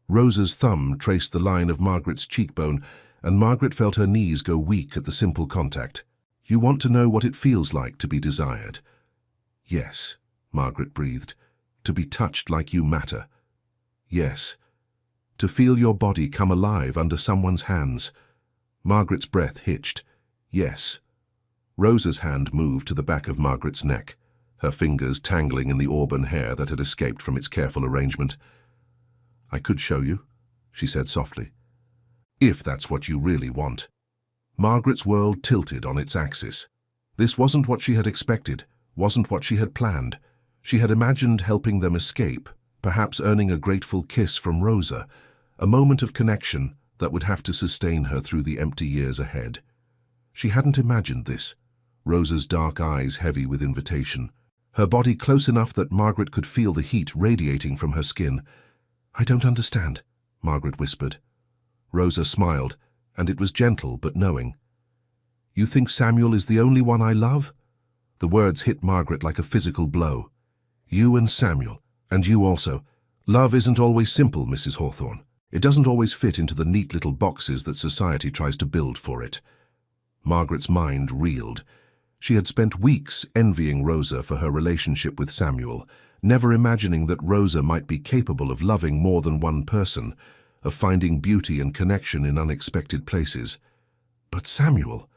Rosa's thumb traced the line of Margaret's cheekbone, and Margaret felt her knees go weak at the simple contact. You want to know what it feels like to be desired? Yes, Margaret breathed. To be touched like you matter. Yes. To feel your body come alive under someone's hands. Margaret's breath hitched. Yes. Rosa's hand moved to the back of Margaret's neck, her fingers tangling in the auburn hair that had escaped from its careful arrangement. I could show you, she said softly. If that's what you really want. Margaret's world tilted on its axis. This wasn't what she had expected, wasn't what she had planned. She had imagined helping them escape, perhaps earning a grateful kiss from Rosa, a moment of connection that would have to sustain her through the empty years ahead. She hadn't imagined this, Rosa's dark eyes heavy with invitation, her body close enough that Margaret could feel the heat radiating from her skin. I don't understand, Margaret whispered. Rosa smiled, and it was gentle but knowing. You think Samuel is the only one I love? The words hit Margaret like a physical blow. You and Samuel, and you also. Love isn't always simple, Mrs. Hawthorne. It doesn't always fit into the neat little boxes that society tries to build for it. Margaret's mind reeled. She had spent weeks envying Rosa for her relationship with Samuel, never imagining that Rosa might be capable of loving more than one person, of finding beauty and connection in unexpected places. But Samuel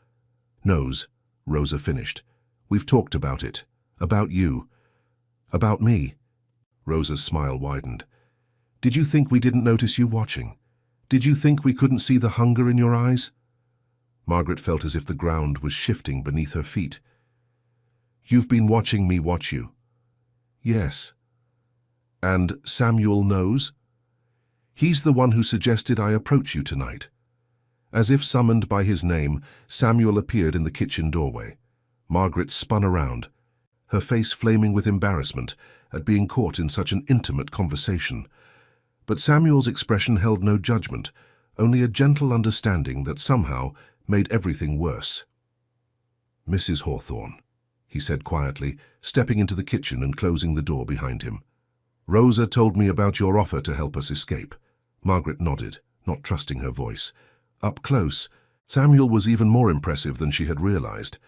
knows, Rosa finished. We've talked about it. About you. About me. Rosa's smile widened. Did you think we didn't notice you watching? Did you think we couldn't see the hunger in your eyes? Margaret felt as if the ground was shifting beneath her feet. You've been watching me watch you. Yes. And Samuel knows? He's the one who suggested I approach you tonight. As if summoned by his name, Samuel appeared in the kitchen doorway. Margaret spun around, her face flaming with embarrassment at being caught in such an intimate conversation. But Samuel's expression held no judgment, only a gentle understanding that somehow made everything worse. Mrs. Hawthorne, he said quietly, stepping into the kitchen and closing the door behind him. Rosa told me about your offer to help us escape. Margaret nodded, not trusting her voice. Up close, Samuel was even more impressive than she had realized.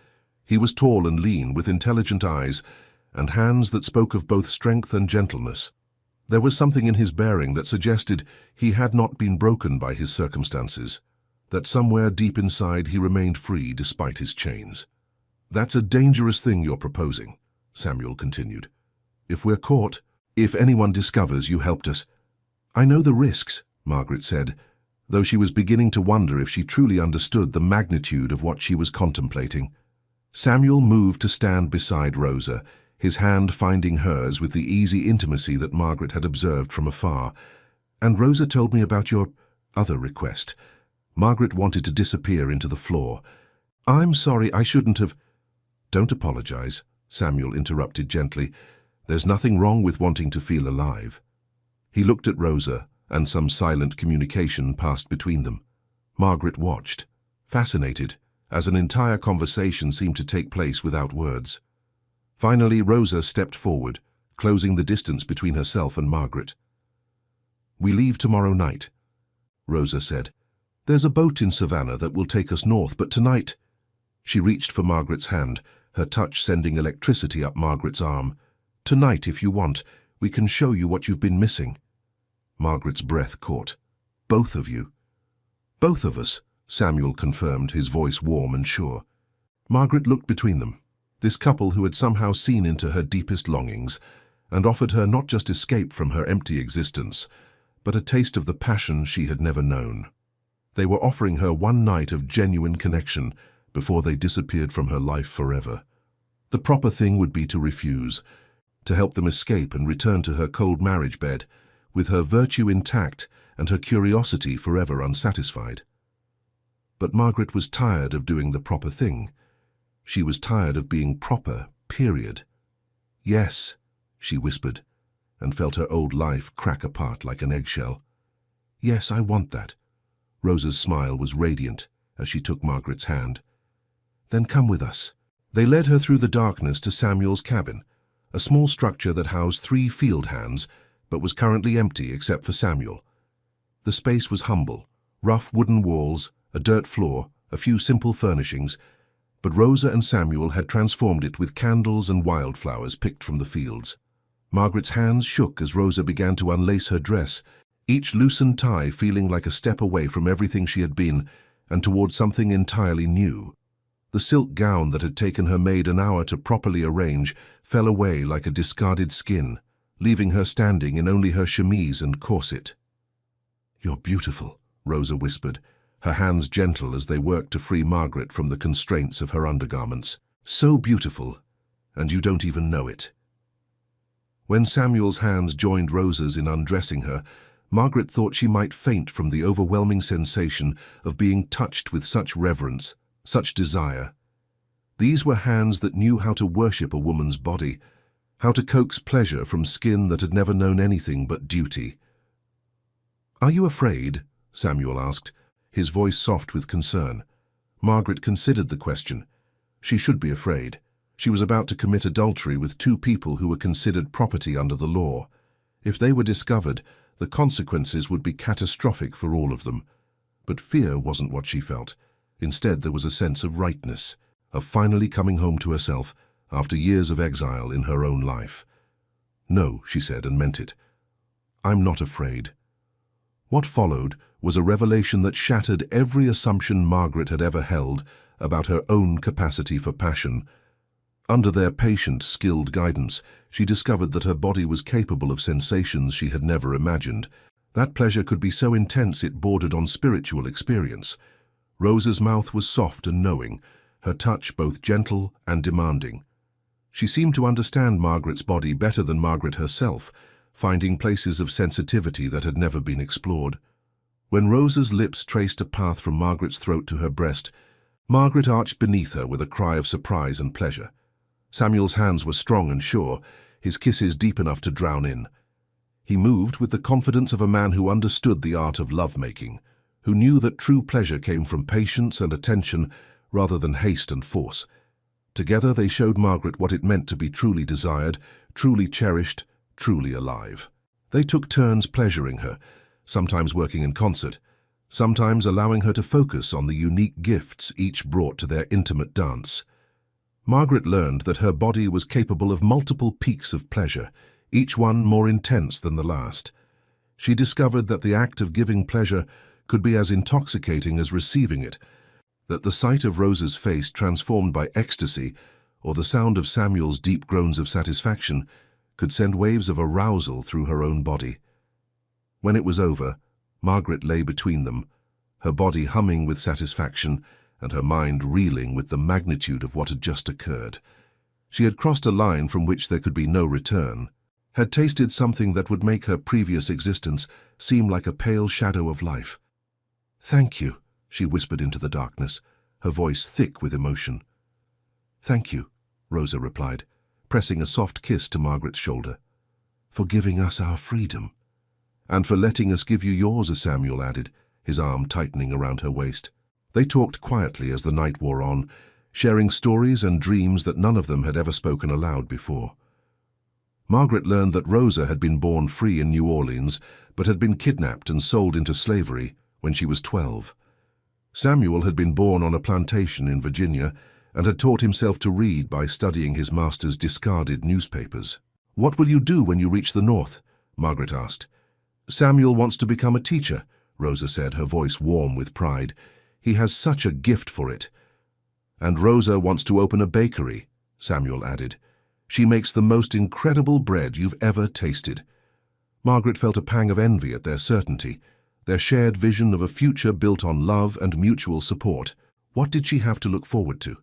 He was tall and lean, with intelligent eyes, and hands that spoke of both strength and gentleness. There was something in his bearing that suggested he had not been broken by his circumstances, that somewhere deep inside he remained free despite his chains. That's a dangerous thing you're proposing, Samuel continued. If we're caught, if anyone discovers you helped us. I know the risks, Margaret said, though she was beginning to wonder if she truly understood the magnitude of what she was contemplating. Samuel moved to stand beside Rosa, his hand finding hers with the easy intimacy that Margaret had observed from afar. And Rosa told me about your other request. Margaret wanted to disappear into the floor. I'm sorry, I shouldn't have... Don't apologize, Samuel interrupted gently. There's nothing wrong with wanting to feel alive. He looked at Rosa, and some silent communication passed between them. Margaret watched, fascinated, as an entire conversation seemed to take place without words. Finally, Rosa stepped forward, closing the distance between herself and Margaret. "We leave tomorrow night," Rosa said. "There's a boat in Savannah that will take us north, but tonight—" She reached for Margaret's hand, her touch sending electricity up Margaret's arm. "Tonight, if you want, we can show you what you've been missing." Margaret's breath caught. "Both of you?" "Both of us," Samuel confirmed, his voice warm and sure. Margaret looked between them, this couple who had somehow seen into her deepest longings and offered her not just escape from her empty existence, but a taste of the passion she had never known. They were offering her one night of genuine connection before they disappeared from her life forever. The proper thing would be to refuse, to help them escape and return to her cold marriage bed, with her virtue intact and her curiosity forever unsatisfied. But Margaret was tired of doing the proper thing. She was tired of being proper, period. "Yes," she whispered, and felt her old life crack apart like an eggshell. "Yes, I want that." Rosa's smile was radiant as she took Margaret's hand. "Then come with us." They led her through the darkness to Samuel's cabin, a small structure that housed 3 field hands, but was currently empty except for Samuel. The space was humble, rough wooden walls, a dirt floor, a few simple furnishings, but Rosa and Samuel had transformed it with candles and wildflowers picked from the fields. Margaret's hands shook as Rosa began to unlace her dress, each loosened tie feeling like a step away from everything she had been and toward something entirely new. The silk gown that had taken her maid an hour to properly arrange fell away like a discarded skin, leaving her standing in only her chemise and corset. "You're beautiful," Rosa whispered, her hands gentle as they worked to free Margaret from the constraints of her undergarments. "So beautiful, and you don't even know it." When Samuel's hands joined Rosa's in undressing her, Margaret thought she might faint from the overwhelming sensation of being touched with such reverence, such desire. These were hands that knew how to worship a woman's body, how to coax pleasure from skin that had never known anything but duty. "Are you afraid?" Samuel asked, his voice soft with concern. Margaret considered the question. She should be afraid. She was about to commit adultery with 2 people who were considered property under the law. If they were discovered, the consequences would be catastrophic for all of them. But fear wasn't what she felt. Instead, there was a sense of rightness, of finally coming home to herself after years of exile in her own life. "No," she said, and meant it. "I'm not afraid." What followed was a revelation that shattered every assumption Margaret had ever held about her own capacity for passion. Under their patient, skilled guidance, she discovered that her body was capable of sensations she had never imagined. That pleasure could be so intense it bordered on spiritual experience. Rosa's mouth was soft and knowing, her touch both gentle and demanding. She seemed to understand Margaret's body better than Margaret herself, finding places of sensitivity that had never been explored. When Rosa's lips traced a path from Margaret's throat to her breast, Margaret arched beneath her with a cry of surprise and pleasure. Samuel's hands were strong and sure, his kisses deep enough to drown in. He moved with the confidence of a man who understood the art of love-making, who knew that true pleasure came from patience and attention rather than haste and force. Together they showed Margaret what it meant to be truly desired, truly cherished, truly alive. They took turns pleasuring her, sometimes working in concert, sometimes allowing her to focus on the unique gifts each brought to their intimate dance. Margaret learned that her body was capable of multiple peaks of pleasure, each one more intense than the last. She discovered that the act of giving pleasure could be as intoxicating as receiving it, that the sight of Rosa's face transformed by ecstasy or the sound of Samuel's deep groans of satisfaction could send waves of arousal through her own body. When it was over, Margaret lay between them, her body humming with satisfaction and her mind reeling with the magnitude of what had just occurred. She had crossed a line from which there could be no return, had tasted something that would make her previous existence seem like a pale shadow of life. "Thank you," she whispered into the darkness, her voice thick with emotion. "Thank you," Rosa replied, pressing a soft kiss to Margaret's shoulder. "For giving us our freedom." "And for letting us give you yours," Samuel added, his arm tightening around her waist. They talked quietly as the night wore on, sharing stories and dreams that none of them had ever spoken aloud before. Margaret learned that Rosa had been born free in New Orleans, but had been kidnapped and sold into slavery when she was 12. Samuel had been born on a plantation in Virginia and had taught himself to read by studying his master's discarded newspapers. "What will you do when you reach the North?" Margaret asked. "Samuel wants to become a teacher," Rosa said, her voice warm with pride. "He has such a gift for it." "And Rosa wants to open a bakery," Samuel added. "She makes the most incredible bread you've ever tasted." Margaret felt a pang of envy at their certainty, their shared vision of a future built on love and mutual support. What did she have to look forward to?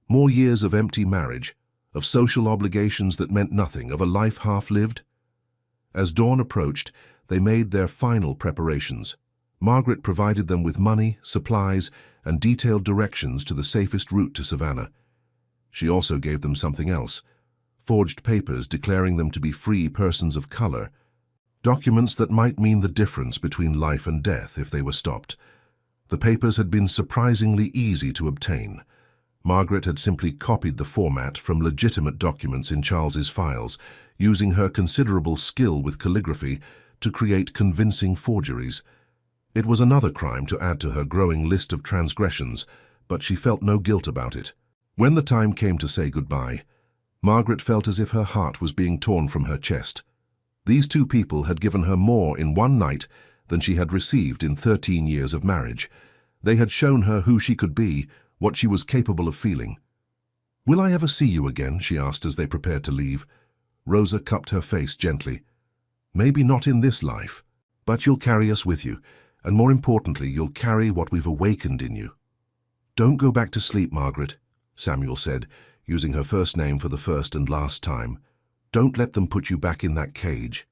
More years of empty marriage, of social obligations that meant nothing, of a life half-lived? As dawn approached, they made their final preparations. Margaret provided them with money, supplies, and detailed directions to the safest route to Savannah. She also gave them something else: forged papers declaring them to be free persons of color, documents that might mean the difference between life and death if they were stopped. The papers had been surprisingly easy to obtain. Margaret had simply copied the format from legitimate documents in Charles's files, using her considerable skill with calligraphy to create convincing forgeries. It was another crime to add to her growing list of transgressions, but she felt no guilt about it. When the time came to say goodbye, Margaret felt as if her heart was being torn from her chest. These two people had given her more in one night than she had received in 13 years of marriage. They had shown her who she could be, what she was capable of feeling. "Will I ever see you again?" she asked as they prepared to leave. Rosa cupped her face gently. "Maybe not in this life, but you'll carry us with you, and more importantly, you'll carry what we've awakened in you." "Don't go back to sleep, Margaret," Samuel said, using her first name for the first and last time. "Don't let them put you back in that cage."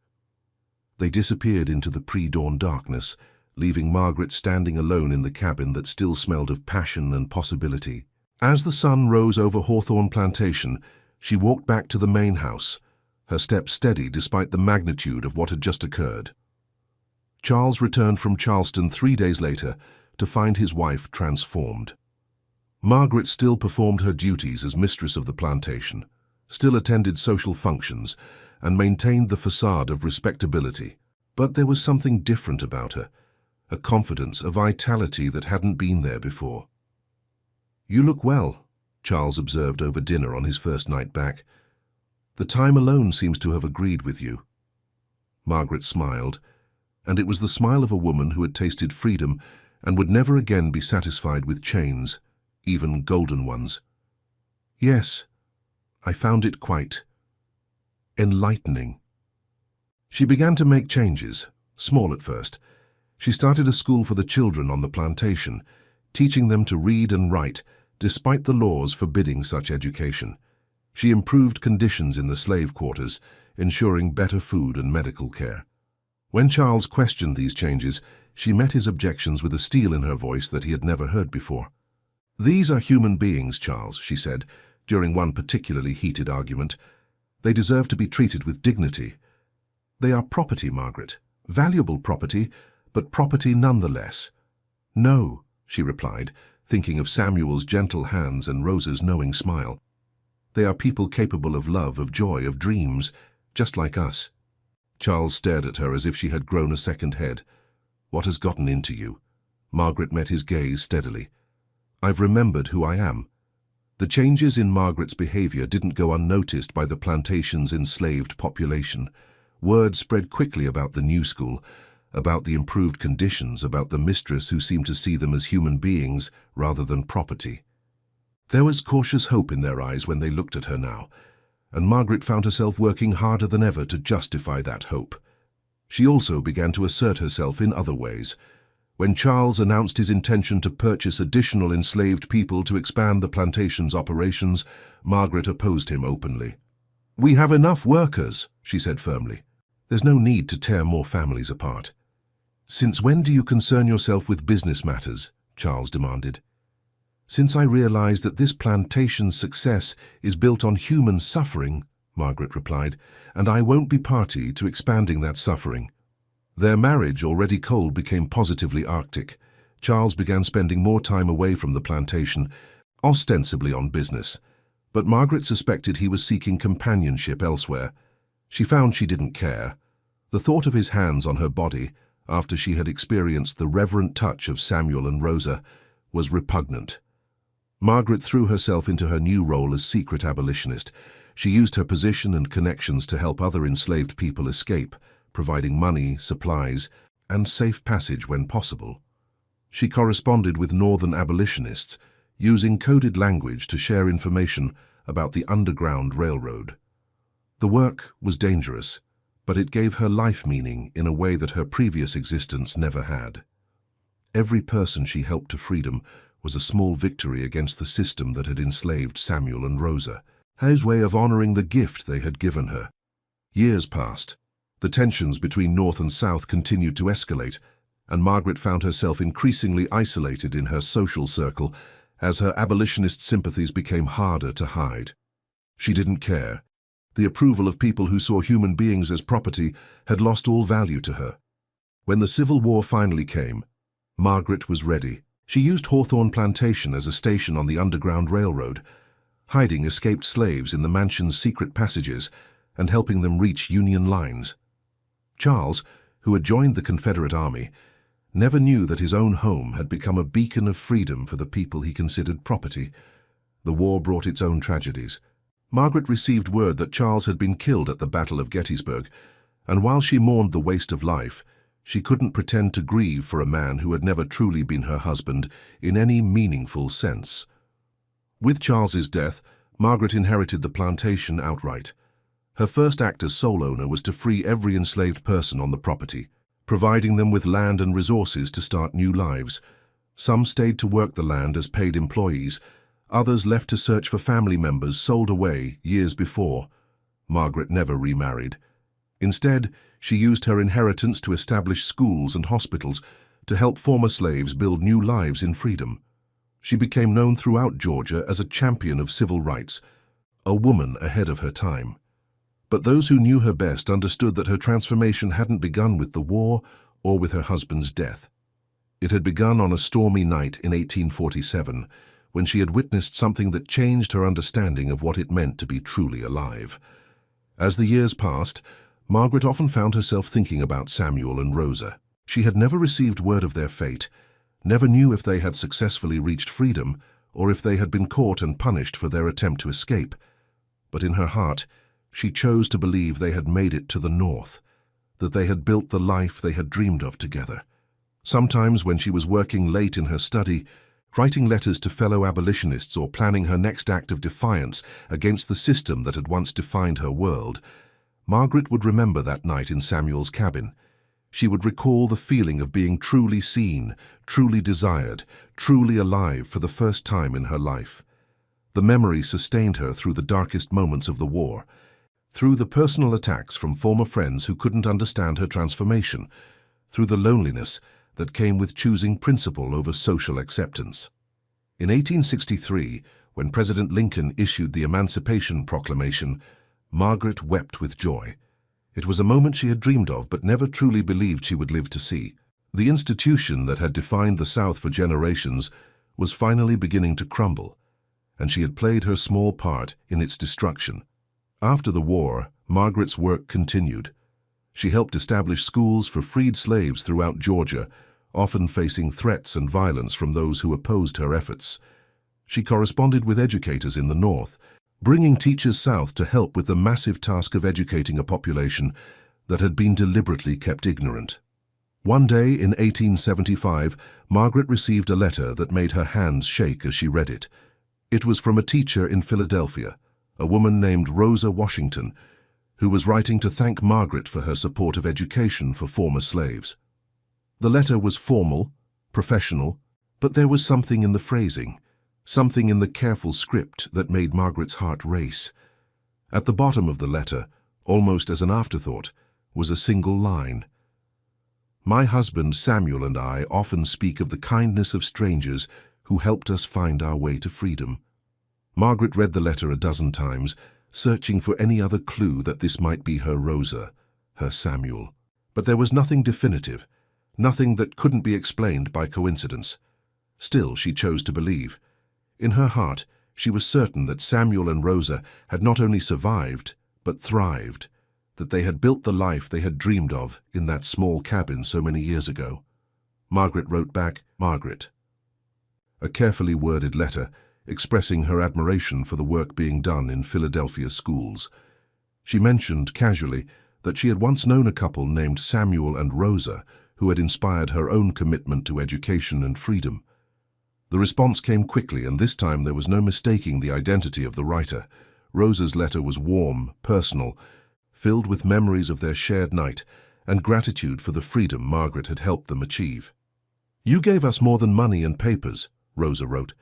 They disappeared into the pre-dawn darkness, leaving Margaret standing alone in the cabin that still smelled of passion and possibility. As the sun rose over Hawthorne Plantation, she walked back to the main house, her steps steady despite the magnitude of what had just occurred. Charles returned from Charleston 3 days later to find his wife transformed. Margaret still performed her duties as mistress of the plantation, still attended social functions, and maintained the facade of respectability. But there was something different about her, a confidence, a vitality that hadn't been there before. "You look well," Charles observed over dinner on his first night back. "The time alone seems to have agreed with you." Margaret smiled, and it was the smile of a woman who had tasted freedom and would never again be satisfied with chains, even golden ones. "Yes, I found it quite enlightening." She began to make changes, small at first. She started a school for the children on the plantation, teaching them to read and write, despite the laws forbidding such education. She improved conditions in the slave quarters, ensuring better food and medical care. When Charles questioned these changes, she met his objections with a steel in her voice that he had never heard before. "These are human beings, Charles," she said, during one particularly heated argument. "They deserve to be treated with dignity. They are property, Margaret, valuable property, but property nonetheless." "No," she replied, thinking of Samuel's gentle hands and Rosa's knowing smile. "They are people capable of love, of joy, of dreams, just like us." Charles stared at her as if she had grown a second head. "What has gotten into you?" Margaret met his gaze steadily. "I've remembered who I am." The changes in Margaret's behavior didn't go unnoticed by the plantation's enslaved population. Word spread quickly about the new school, about the improved conditions, about the mistress who seemed to see them as human beings rather than property. There was cautious hope in their eyes when they looked at her now, and Margaret found herself working harder than ever to justify that hope. She also began to assert herself in other ways. When Charles announced his intention to purchase additional enslaved people to expand the plantation's operations, Margaret opposed him openly. "We have enough workers," she said firmly. "There's no need to tear more families apart." "Since when do you concern yourself with business matters?" Charles demanded. "Since I realized that this plantation's success is built on human suffering," Margaret replied, "and I won't be party to expanding that suffering." Their marriage, already cold, became positively arctic. Charles began spending more time away from the plantation, ostensibly on business. But Margaret suspected he was seeking companionship elsewhere. She found she didn't care. The thought of his hands on her body, after she had experienced the reverent touch of Samuel and Rosa, was repugnant. Margaret threw herself into her new role as secret abolitionist. She used her position and connections to help other enslaved people escape, providing money, supplies, and safe passage when possible. She corresponded with northern abolitionists, using coded language to share information about the Underground Railroad. The work was dangerous, but it gave her life meaning in a way that her previous existence never had. Every person she helped to freedom was a small victory against the system that had enslaved Samuel and Rosa, her way of honoring the gift they had given her. Years passed. The tensions between North and South continued to escalate, and Margaret found herself increasingly isolated in her social circle as her abolitionist sympathies became harder to hide. She didn't care. The approval of people who saw human beings as property had lost all value to her. When the Civil War finally came, Margaret was ready. She used Hawthorne Plantation as a station on the Underground Railroad, hiding escaped slaves in the mansion's secret passages and helping them reach Union lines. Charles, who had joined the Confederate Army, never knew that his own home had become a beacon of freedom for the people he considered property. The war brought its own tragedies. Margaret received word that Charles had been killed at the Battle of Gettysburg, and while she mourned the waste of life, she couldn't pretend to grieve for a man who had never truly been her husband in any meaningful sense. With Charles's death, Margaret inherited the plantation outright. Her first act as sole owner was to free every enslaved person on the property, providing them with land and resources to start new lives. Some stayed to work the land as paid employees, others left to search for family members sold away years before. Margaret never remarried. Instead, she used her inheritance to establish schools and hospitals to help former slaves build new lives in freedom. She became known throughout Georgia as a champion of civil rights, a woman ahead of her time. But those who knew her best understood that her transformation hadn't begun with the war or with her husband's death. It had begun on a stormy night in 1847, when she had witnessed something that changed her understanding of what it meant to be truly alive. As the years passed, Margaret often found herself thinking about Samuel and Rosa. She had never received word of their fate, never knew if they had successfully reached freedom or if they had been caught and punished for their attempt to escape. But in her heart, she chose to believe they had made it to the North, that they had built the life they had dreamed of together. Sometimes when she was working late in her study, writing letters to fellow abolitionists or planning her next act of defiance against the system that had once defined her world, Margaret would remember that night in Samuel's cabin. She would recall the feeling of being truly seen, truly desired, truly alive for the first time in her life. The memory sustained her through the darkest moments of the war, through the personal attacks from former friends who couldn't understand her transformation, through the loneliness that came with choosing principle over social acceptance. In 1863, when President Lincoln issued the Emancipation Proclamation, Margaret wept with joy. It was a moment she had dreamed of but never truly believed she would live to see. The institution that had defined the South for generations was finally beginning to crumble, and she had played her small part in its destruction. After the war, Margaret's work continued. She helped establish schools for freed slaves throughout Georgia, often facing threats and violence from those who opposed her efforts. She corresponded with educators in the North, bringing teachers south to help with the massive task of educating a population that had been deliberately kept ignorant. One day in 1875, Margaret received a letter that made her hands shake as she read it. It was from a teacher in Philadelphia, a woman named Rosa Washington, who was writing to thank Margaret for her support of education for former slaves. The letter was formal, professional, but there was something in the phrasing, something in the careful script that made Margaret's heart race. At the bottom of the letter, almost as an afterthought, was a single line. "My husband Samuel and I often speak of the kindness of strangers who helped us find our way to freedom." Margaret read the letter a dozen times, searching for any other clue that this might be her Rosa, her Samuel. But there was nothing definitive. nothing that couldn't be explained by coincidence. Still, she chose to believe. In her heart, she was certain that Samuel and Rosa had not only survived, but thrived, that they had built the life they had dreamed of in that small cabin so many years ago. Margaret wrote back, Margaret. A carefully worded letter expressing her admiration for the work being done in Philadelphia schools. She mentioned casually that she had once known a couple named Samuel and Rosa who had inspired her own commitment to education and freedom. The response came quickly, and this time there was no mistaking the identity of the writer. Rosa's letter was warm, personal, filled with memories of their shared night and gratitude for the freedom Margaret had helped them achieve. "You gave us more than money and papers," Rosa wrote.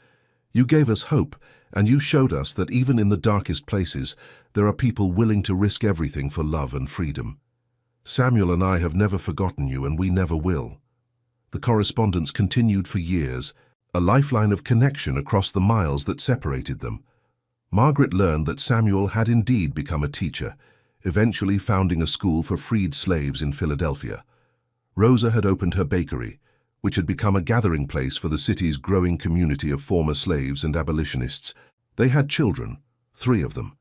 "You gave us hope, and you showed us that even in the darkest places, there are people willing to risk everything for love and freedom. Samuel and I have never forgotten you, and we never will." The correspondence continued for years, a lifeline of connection across the miles that separated them. Margaret learned that Samuel had indeed become a teacher, eventually founding a school for freed slaves in Philadelphia. Rosa had opened her bakery, which had become a gathering place for the city's growing community of former slaves and abolitionists. They had children, 3 of them,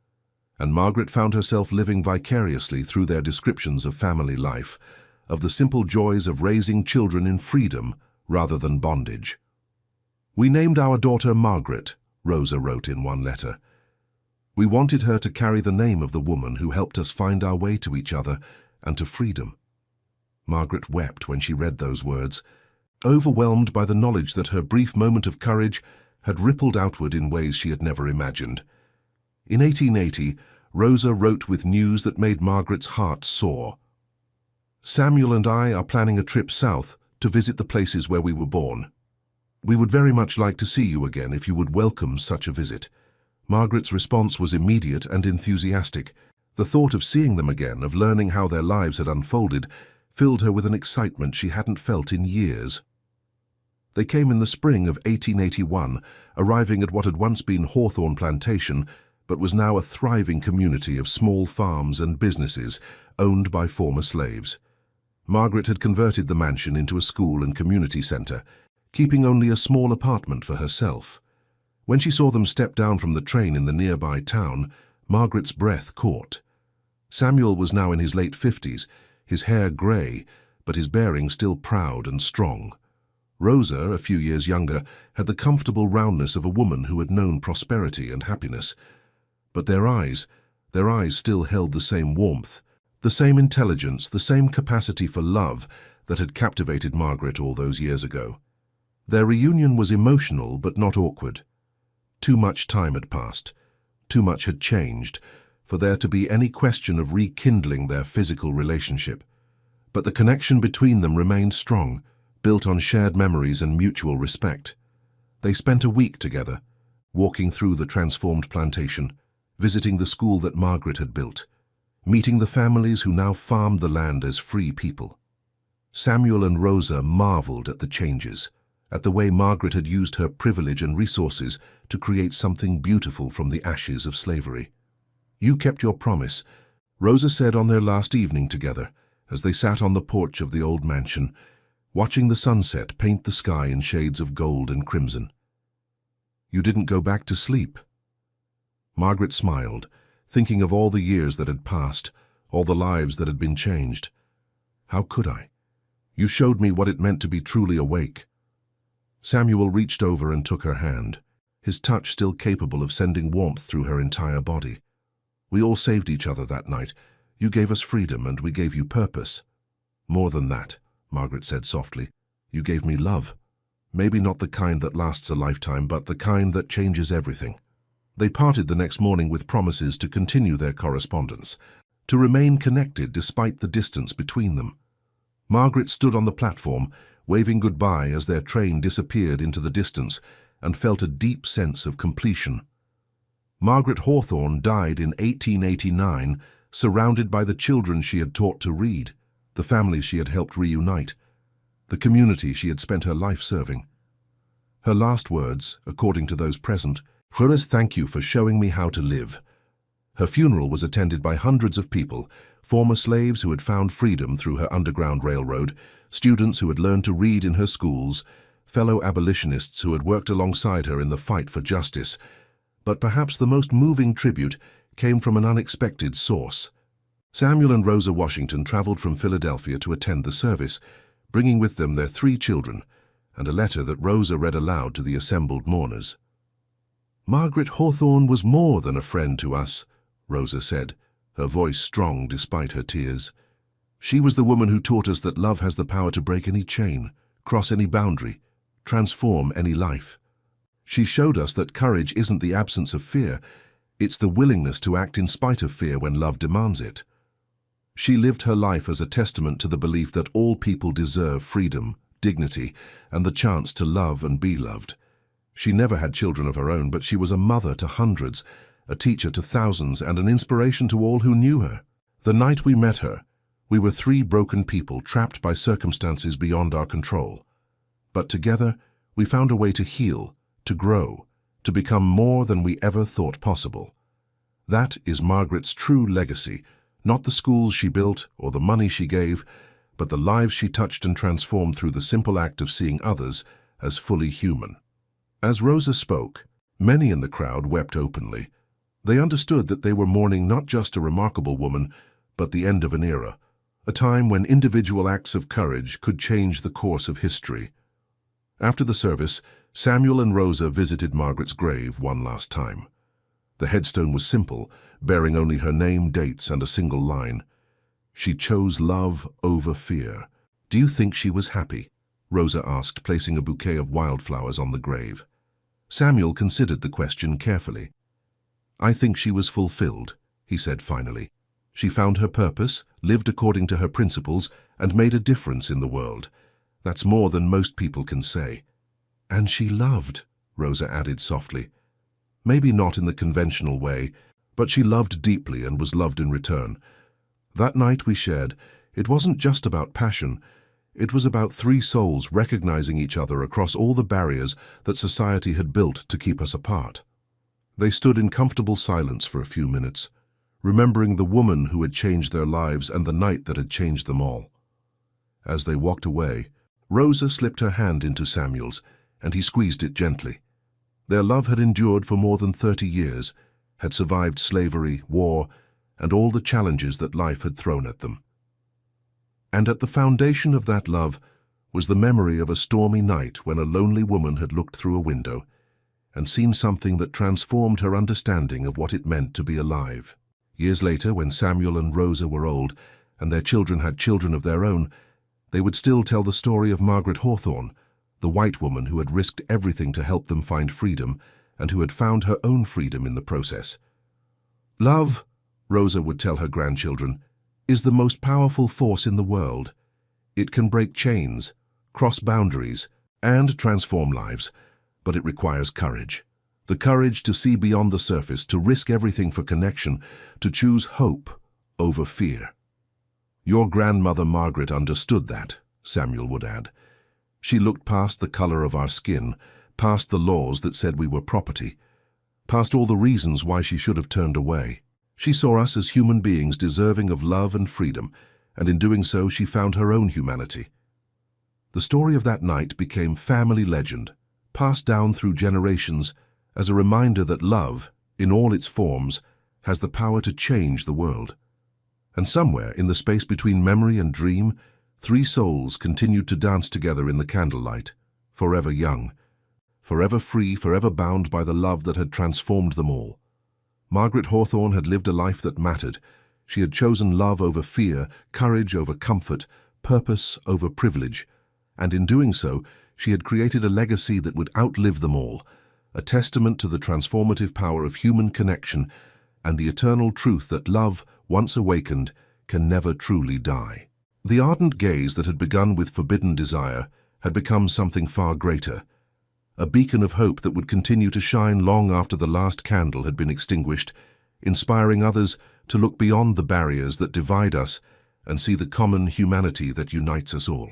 and Margaret found herself living vicariously through their descriptions of family life, of the simple joys of raising children in freedom rather than bondage. "We named our daughter Margaret," Rosa wrote in one letter. "We wanted her to carry the name of the woman who helped us find our way to each other and to freedom." Margaret wept when she read those words, overwhelmed by the knowledge that her brief moment of courage had rippled outward in ways she had never imagined. In 1880, Rosa wrote with news that made Margaret's heart soar. "Samuel and I are planning a trip south to visit the places where we were born. We would very much like to see you again if you would welcome such a visit." Margaret's response was immediate and enthusiastic. The thought of seeing them again, of learning how their lives had unfolded, filled her with an excitement she hadn't felt in years. They came in the spring of 1881, arriving at what had once been Hawthorne Plantation, but was now a thriving community of small farms and businesses owned by former slaves. Margaret had converted the mansion into a school and community center, keeping only a small apartment for herself. When she saw them step down from the train in the nearby town, Margaret's breath caught. Samuel was now in his late 50s, his hair grey, but his bearing still proud and strong. Rosa, a few years younger, had the comfortable roundness of a woman who had known prosperity and happiness. But their eyes still held the same warmth, the same intelligence, the same capacity for love that had captivated Margaret all those years ago. Their reunion was emotional but not awkward. Too much time had passed, too much had changed, for there to be any question of rekindling their physical relationship. But the connection between them remained strong, built on shared memories and mutual respect. They spent a week together, walking through the transformed plantation, visiting the school that Margaret had built, meeting the families who now farmed the land as free people. Samuel and Rosa marveled at the changes, at the way Margaret had used her privilege and resources to create something beautiful from the ashes of slavery. "You kept your promise," Rosa said on their last evening together, as they sat on the porch of the old mansion, watching the sunset paint the sky in shades of gold and crimson. "You didn't go back to sleep." Margaret smiled, thinking of all the years that had passed, all the lives that had been changed. "How could I? You showed me what it meant to be truly awake." Samuel reached over and took her hand, his touch still capable of sending warmth through her entire body. "We all saved each other that night. You gave us freedom and we gave you purpose." "More than that," Margaret said softly. "You gave me love. Maybe not the kind that lasts a lifetime, but the kind that changes everything." They parted the next morning with promises to continue their correspondence, to remain connected despite the distance between them. Margaret stood on the platform, waving goodbye as their train disappeared into the distance, and felt a deep sense of completion. Margaret Hawthorne died in 1889, surrounded by the children she had taught to read, the families she had helped reunite, the community she had spent her life serving. Her last words, according to those present, were, "Thank you for showing me how to live." Her funeral was attended by hundreds of people, former slaves who had found freedom through her Underground Railroad, students who had learned to read in her schools, fellow abolitionists who had worked alongside her in the fight for justice. But perhaps the most moving tribute came from an unexpected source. Samuel and Rosa Washington traveled from Philadelphia to attend the service, bringing with them their 3 children, and a letter that Rosa read aloud to the assembled mourners. "Margaret Hawthorne was more than a friend to us," Rosa said, her voice strong despite her tears. "She was the woman who taught us that love has the power to break any chain, cross any boundary, transform any life. She showed us that courage isn't the absence of fear, it's the willingness to act in spite of fear when love demands it. She lived her life as a testament to the belief that all people deserve freedom, dignity, and the chance to love and be loved. She never had children of her own, but she was a mother to hundreds, a teacher to thousands, and an inspiration to all who knew her. The night we met her, we were 3 broken people trapped by circumstances beyond our control. But together, we found a way to heal, to grow, to become more than we ever thought possible. That is Margaret's true legacy, not the schools she built or the money she gave, but the lives she touched and transformed through the simple act of seeing others as fully human." As Rosa spoke, many in the crowd wept openly. They understood that they were mourning not just a remarkable woman, but the end of an era, a time when individual acts of courage could change the course of history. After the service, Samuel and Rosa visited Margaret's grave one last time. The headstone was simple, bearing only her name, dates, and a single line. "She chose love over fear." "Do you think she was happy?" Rosa asked, placing a bouquet of wildflowers on the grave. Samuel considered the question carefully. "I think she was fulfilled," he said finally. "She found her purpose, lived according to her principles, and made a difference in the world. That's more than most people can say." "And she loved," Rosa added softly. "Maybe not in the conventional way, but she loved deeply and was loved in return. That night we shared, it wasn't just about passion. It was about 3 souls recognizing each other across all the barriers that society had built to keep us apart." They stood in comfortable silence for a few minutes, remembering the woman who had changed their lives and the night that had changed them all. As they walked away, Rosa slipped her hand into Samuel's, and he squeezed it gently. Their love had endured for more than 30 years, had survived slavery, war, and all the challenges that life had thrown at them. And at the foundation of that love was the memory of a stormy night when a lonely woman had looked through a window and seen something that transformed her understanding of what it meant to be alive. Years later, when Samuel and Rosa were old and their children had children of their own, they would still tell the story of Margaret Hawthorne, the white woman who had risked everything to help them find freedom and who had found her own freedom in the process. "Love," Rosa would tell her grandchildren, "is the most powerful force in the world. It can break chains, cross boundaries, and transform lives, but it requires courage. The courage to see beyond the surface, to risk everything for connection, to choose hope over fear." "Your grandmother Margaret understood that," Samuel would add. "She looked past the color of our skin, past the laws that said we were property, past all the reasons why she should have turned away. She saw us as human beings deserving of love and freedom, and in doing so she found her own humanity." The story of that night became family legend, passed down through generations as a reminder that love, in all its forms, has the power to change the world. And somewhere in the space between memory and dream, 3 souls continued to dance together in the candlelight, forever young, forever free, forever bound by the love that had transformed them all. Margaret Hawthorne had lived a life that mattered. She had chosen love over fear, courage over comfort, purpose over privilege, and in doing so, she had created a legacy that would outlive them all, a testament to the transformative power of human connection and the eternal truth that love, once awakened, can never truly die. The ardent gaze that had begun with forbidden desire had become something far greater, a beacon of hope that would continue to shine long after the last candle had been extinguished, inspiring others to look beyond the barriers that divide us and see the common humanity that unites us all.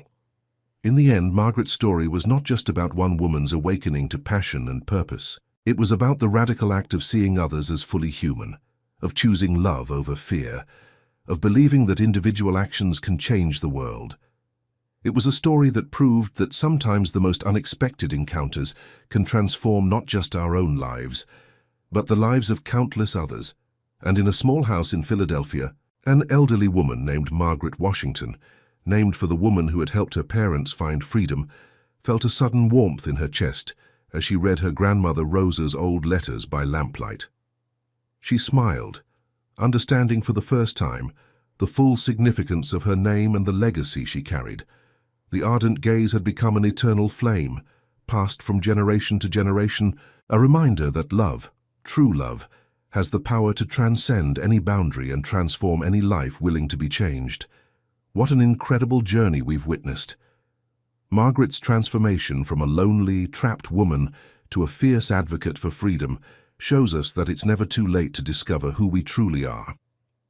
In the end, Margaret's story was not just about one woman's awakening to passion and purpose. It was about the radical act of seeing others as fully human, of choosing love over fear, of believing that individual actions can change the world. It was a story that proved that sometimes the most unexpected encounters can transform not just our own lives, but the lives of countless others. And in a small house in Philadelphia, an elderly woman named Margaret Washington, named for the woman who had helped her parents find freedom, felt a sudden warmth in her chest as she read her grandmother Rosa's old letters by lamplight. She smiled, understanding for the first time the full significance of her name and the legacy she carried. The ardent gaze had become an eternal flame, passed from generation to generation, a reminder that love, true love, has the power to transcend any boundary and transform any life willing to be changed. What an incredible journey we've witnessed. Margaret's transformation from a lonely, trapped woman to a fierce advocate for freedom shows us that it's never too late to discover who we truly are.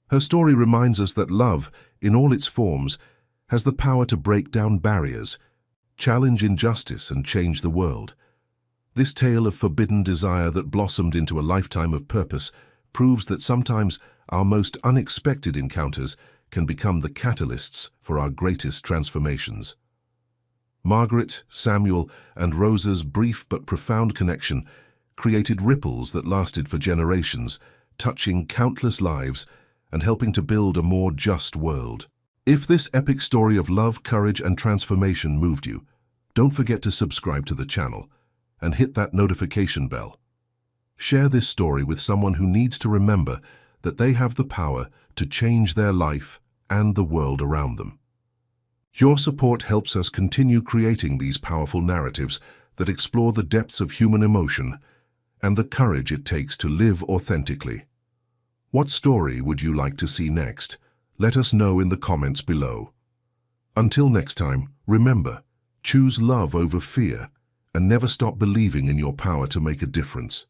Her story reminds us that love, in all its forms, has the power to break down barriers, challenge injustice, and change the world. This tale of forbidden desire that blossomed into a lifetime of purpose proves that sometimes our most unexpected encounters can become the catalysts for our greatest transformations. Margaret, Samuel, and Rosa's brief but profound connection created ripples that lasted for generations, touching countless lives and helping to build a more just world. If this epic story of love, courage, and transformation moved you, don't forget to subscribe to the channel and hit that notification bell. Share this story with someone who needs to remember that they have the power to change their life and the world around them. Your support helps us continue creating these powerful narratives that explore the depths of human emotion and the courage it takes to live authentically. What story would you like to see next? Let us know in the comments below. Until next time, remember, choose love over fear and never stop believing in your power to make a difference.